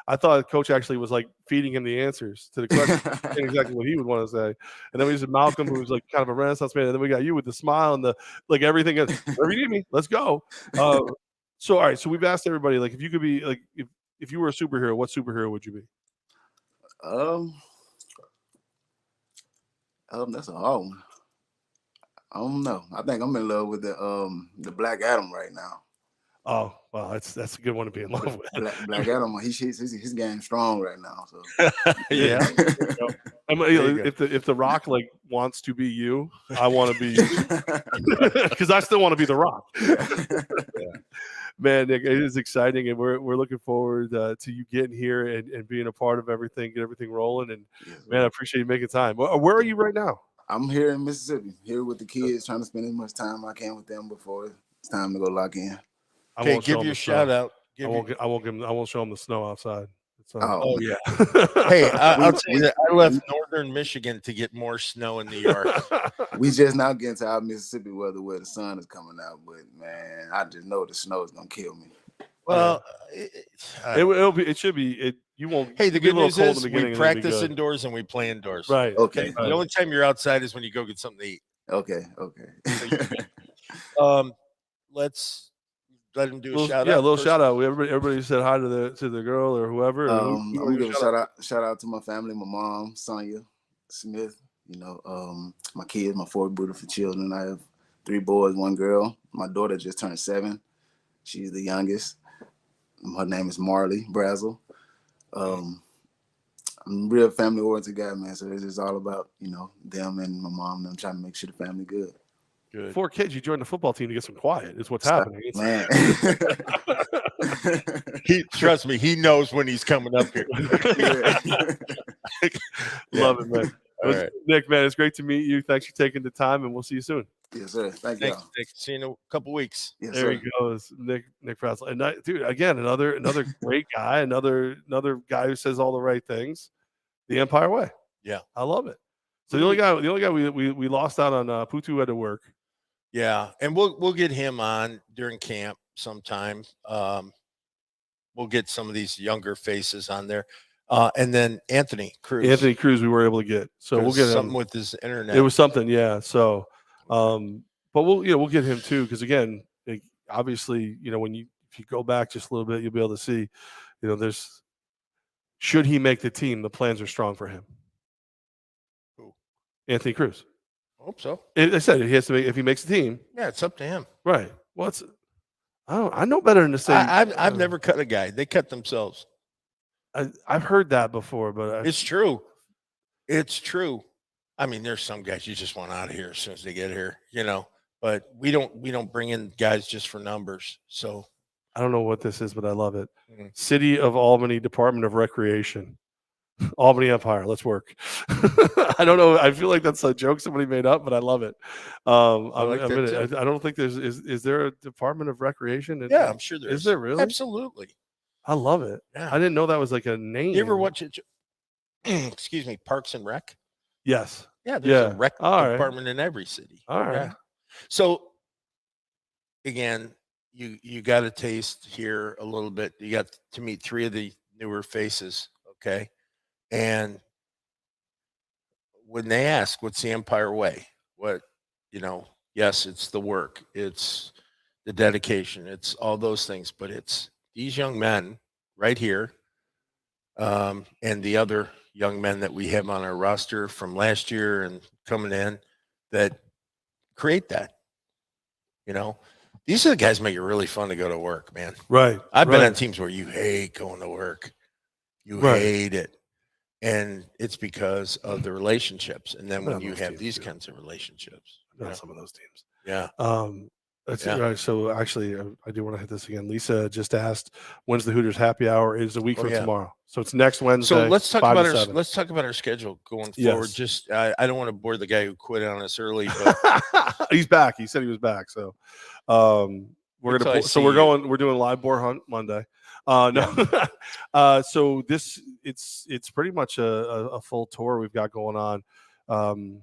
I thought coach actually was feeding him the answers to the question, exactly what he would want to say. And then we had Malcolm, who was kind of a Renaissance man. And then we got you with the smile and the everything. Wherever you need me, let's go. So all right, so we've asked everybody, if you could be if you were a superhero, what superhero would you be? That's a hard one. I don't know. I think I'm in love with the Black Adam right now. Oh, well, that's a good one to be in love with. Black Adam, his game strong right now. So Yeah. If the Rock like wants to be you, I want to be you because I still want to be the Rock. Man, Nick, it is exciting, and we're looking forward to you getting here and being a part of everything, get everything rolling. And man, I appreciate you making time. Where are you right now? I'm here in Mississippi, here with the kids, trying to spend as much time I can with them before it's time to go lock in. Okay, give your shout out. I won't show them the snow outside. Oh yeah. Hey, I'll tell you that I left northern Michigan to get more snow in New York. We just now getting to our Mississippi weather where the sun is coming out, but man, I just know the snow is gonna kill me. Well, it should be. You won't. Hey, the good news is we practice indoors and we play indoors. Right. Okay. The only time you're outside is when you go get something to eat. Okay. Let's let him do a shout out. Yeah, a little shout out. Everybody said hi to the girl or whoever. I'm gonna give a shout out to my family, my mom, Sonia Smith. You know, my kids, my 4 beautiful children. I have 3 boys, 1 girl. My daughter just turned 7. She's the youngest. Her name is Marley Brassell. I'm a real family oriented guy, man. So it's just all about, them and my mom and them trying to make sure the family good. Good. 4 kids, you joined the football team to get some quiet. Is what's happening. Man. Trust me, he knows when he's coming up here. Love it, man. Right. Nick, man, it's great to meet you. Thanks for taking the time, and we'll see you soon. Yes, sir. Thank you. See you in a couple weeks. Yes, there he goes, Nick Brassell. And dude, again, another great guy, another guy who says all the right things. The Empire way. Yeah, I love it. So the only guy we lost out on Putu had to work. Yeah, and we'll get him on during camp sometime. We'll get some of these younger faces on there. And then Anthony Cruz. We were able to get. So we'll get something him with his internet. It was something, yeah. So but we'll get him too, because again, obviously, if you go back just a little bit, you'll be able to see, there's should he make the team, the plans are strong for him. Who? Anthony Cruz. I hope so. I said he has to make, if he makes the team. Yeah, it's up to him. Right. Well, I know better than to say. I've never cut a guy. They cut themselves. I've heard that before, but it's true. It's true. I mean, there's some guys you just want out of here as soon as they get here, but we don't bring in guys just for numbers. So I don't know what this is, but I love it. City of Albany Department of Recreation. Albany Empire. Let's work. I don't know. I feel like that's a joke somebody made up, but I love it. I don't think is there a Department of Recreation? Yeah, I'm sure there is. Is there really? Absolutely. I love it. Yeah. I didn't know that was like a name. You ever watch it? Excuse me, Parks and Rec? Yes. Yeah, there's a rec department in every city. All right. Yeah. So again, you got a taste here a little bit. You got to meet 3 of the newer faces, okay? And when they ask, what's the Empire way? What, yes, it's the work, it's the dedication, it's all those things, but it's these young men right here, and the other young men that we have on our roster from last year and coming in that create that. These are the guys make it really fun to go to work, man. Right. I've been on teams where you hate going to work. You hate it. And it's because of the relationships. And then when you have these kinds of relationships. Some of those teams. Yeah. That's it, right. So actually, I do want to hit this again. Lisa just asked, when's the Hooters happy hour? Is a week from tomorrow. So it's next Wednesday. So let's talk about our schedule going forward. Yes. Just I don't want to bore the guy who quit on us early, but he's back. He said he was back. So we're doing live boar hunt Monday. No. So it's pretty much a full tour we've got going on.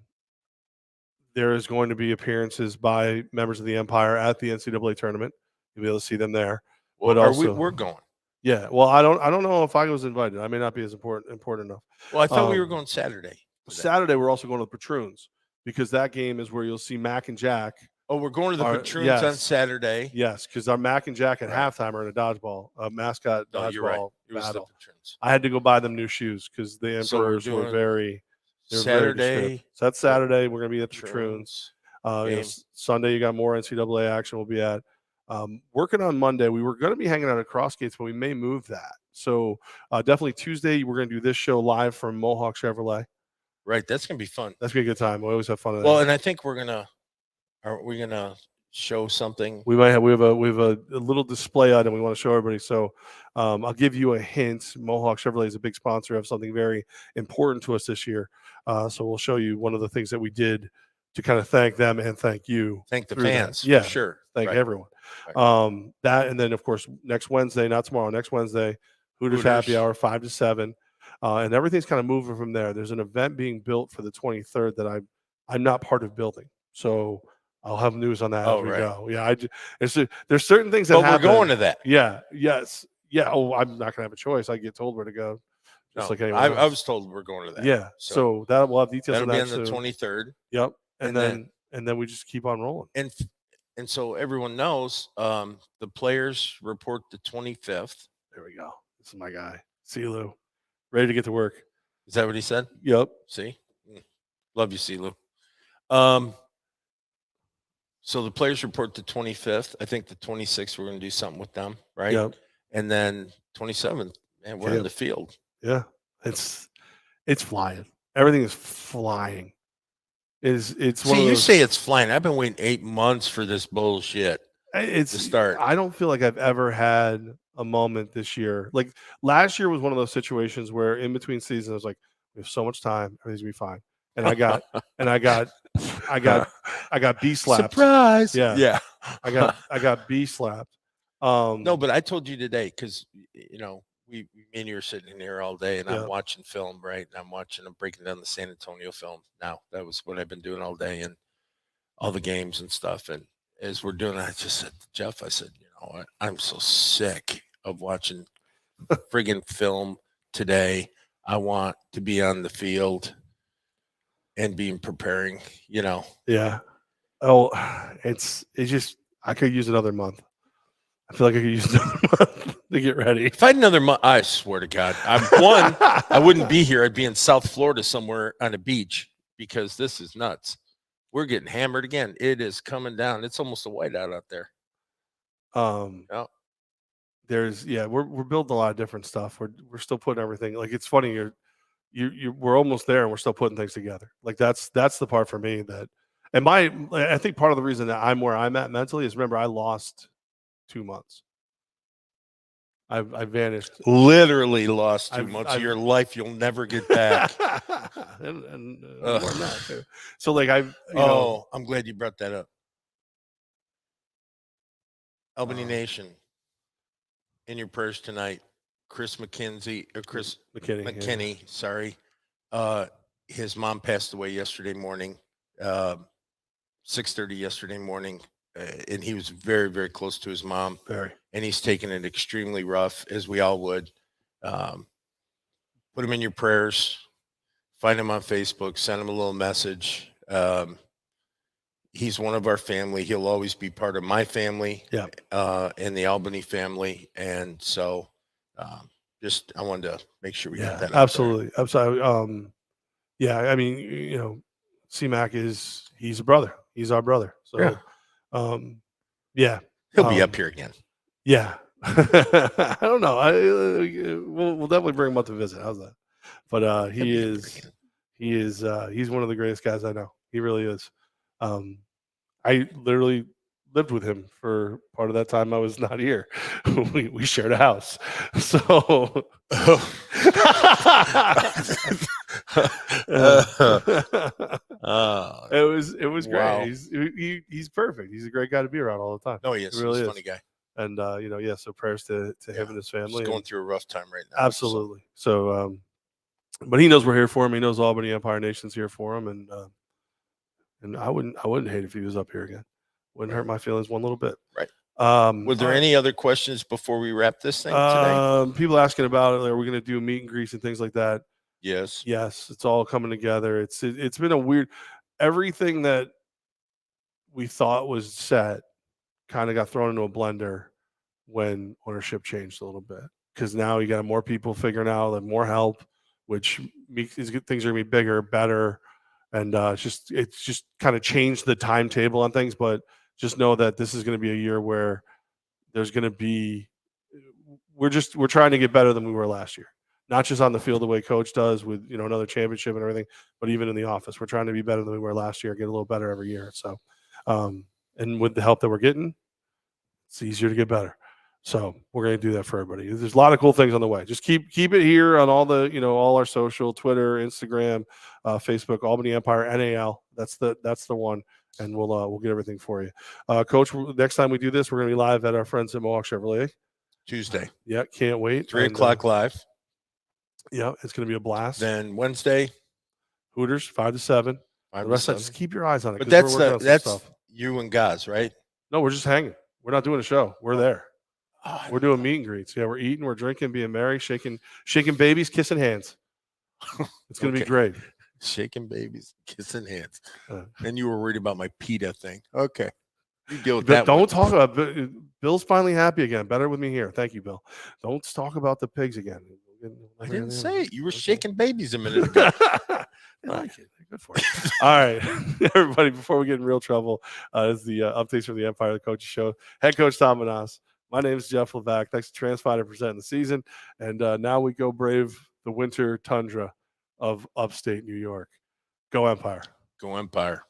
There is going to be appearances by members of the Empire at the NCAA tournament. You'll be able to see them there. Well, we're going. Yeah. Well, I don't know if I was invited. I may not be as important enough. Well, I thought we were going Saturday. Saturday, we're also going to the Patroons, because that game is where you'll see Mac and Jack. Oh, we're going to the Patroons on Saturday. Yes, because our Mac and Jack at halftime are in a dodgeball, mascot dodgeball battle. I had to go buy them new shoes because the Emperors were very They're very discreet. Saturday. So that's Saturday. We're going to be at the Troons. Game. Sunday, you got more NCAA action we'll be at. Working on Monday, we were going to be hanging out at Crossgates, but we may move that. So definitely Tuesday, we're going to do this show live from Mohawk Chevrolet. Right. That's going to be fun. That's going to be a good time. We always have fun. Well, and I think are we going to show something? We have a little display item we want to show everybody. So I'll give you a hint. Mohawk Chevrolet is a big sponsor of something very important to us this year. So we'll show you one of the things that we did to kind of thank them and thank you. Thank the fans. Yeah, for sure. Thank Right. everyone. Right. That, and then of course next Wednesday, not tomorrow, next Wednesday, Hooters Happy Hour 5 to 7, and everything's kind of moving from there. There's an event being built for the 23rd that I'm not part of building, so I'll have news on that as we go. Yeah, there's certain things that happen. We're going to that. Yeah. Yes. Yeah. Oh, I'm not gonna have a choice. I get told where to go. Just like anyone else. I was told we're going to that. Yeah. So that we'll have details that'll on be that on the soon. 23rd. Yep. And then we just keep on rolling. And so everyone knows the players report the 25th. There we go. This is my guy, CeeLou, ready to get to work. Is that what he said? Yep. See? Love you, CeeLou. So the players report the 25th. I think the 26th we're going to do something with them, right? Yep. And then 27th, man, we're in the field. Yeah. It's flying. Everything is flying. It's one of you those, say it's flying. I've been waiting 8 months for this bullshit. to start. I don't feel like I've ever had a moment this year. Like last year was one of those situations where in between seasons I was like, we have so much time, everything's gonna be fine. And I got B slapped. Surprise. Yeah. I got B slapped. No, but I told you today because me and you were sitting in here all day, and I'm watching film, right? And I'm breaking down the San Antonio film. Now that was what I've been doing all day and all the games and stuff. And as we're doing it, I just said to Jeff, I said, I'm so sick of watching friggin' film today. I want to be on the field and preparing. Yeah. Oh, it's just I could use another month. I feel like I could use another month to get ready. If I had another month, I swear to God, I wouldn't be here. I'd be in South Florida somewhere on a beach because this is nuts. We're getting hammered again. It is coming down. It's almost a whiteout out there. We're building a lot of different stuff. We're still putting everything. Like it's funny. We're almost there and we're still putting things together. Like that's the part for me I think part of the reason that I'm where I'm at mentally is remember I lost 2 months. I vanished. Literally lost 2 months of your life you'll never get back. and more than that too. So like I'm glad you brought that up. Albany Nation, in your prayers tonight, Chris McKinney, sorry. His mom passed away yesterday morning, 6:30 yesterday morning. And he was very, very close to his mom. Very. And he's taken it extremely rough, as we all would. Put him in your prayers. Find him on Facebook. Send him a little message. He's one of our family. He'll always be part of my family. Yeah. And the Albany family. And so I wanted to make sure we got that. Absolutely. Absolutely. I mean, C-Mac he's a brother. He's our brother. So he'll be up here again. Yeah. I don't know. We'll definitely bring him up to visit. How's that? But he's one of the greatest guys I know. He really is. I literally lived with him for part of that time I was not here. we shared a house. So it was great. Wow. He's perfect. He's a great guy to be around all the time. No, he is. He really He's a is. funny guy. And so prayers to him and his family. He's going through a rough time right now. Absolutely. So but he knows we're here for him. He knows Albany Empire Nation's here for him, and I wouldn't hate if he was up here again. Wouldn't hurt my feelings one little bit. Right. Were there any other questions before we wrap this thing today? People asking about it. Are we going to do meet and greets and things like that? Yes. It's all coming together. It's been a weird. Everything that we thought was set kind of got thrown into a blender when ownership changed a little bit because now you got more people figuring out, like more help, which makes things are going to be bigger, better, and it's just kind of changed the timetable on things. But just know that this is going to be a year where there's going to be we're trying to get better than we were last year. Not just on the field the way coach does with another championship and everything, but even in the office, we're trying to be better than we were last year, get a little better every year. So, and with the help that we're getting, it's easier to get better. So we're going to do that for everybody. There's a lot of cool things on the way. Just keep it here on all the all our social, Twitter, Instagram, Facebook, Albany Empire, NAL. That's the one, and we'll get everything for you, Coach. Next time we do this, we're going to be live at our friends at Mohawk Chevrolet Tuesday. Yeah, can't wait. 3 o'clock live. Yeah, it's going to be a blast. Then Wednesday, Hooters 5 to 7. 5 The rest to of that, 7. just keep your eyes on it. But 'cause we're working on some that's stuff. you and Gaz, right? No, we're just hanging. We're not doing a show. We're there. Oh, We're doing meet and greets. Yeah, we're eating, we're drinking, being merry, shaking babies, kissing hands. It's going to be Okay. great. Shaking babies, kissing hands. Uh. And you were worried about my PETA thing. Okay. You deal with But that. don't talk about Bill's finally happy again. Better with me here. Thank you, Bill. Don't talk about the pigs again. I didn't say it. You were shaking babies a minute ago. I like it. Good for you. All right, everybody. Before we get in real trouble, is the updates from the Empire, the Coaches Show. Head coach Tom Menas. My name is Jeff Levack. Thanks to Transfider presenting the season, and now we go brave the winter tundra of upstate New York. Go Empire. Go Empire.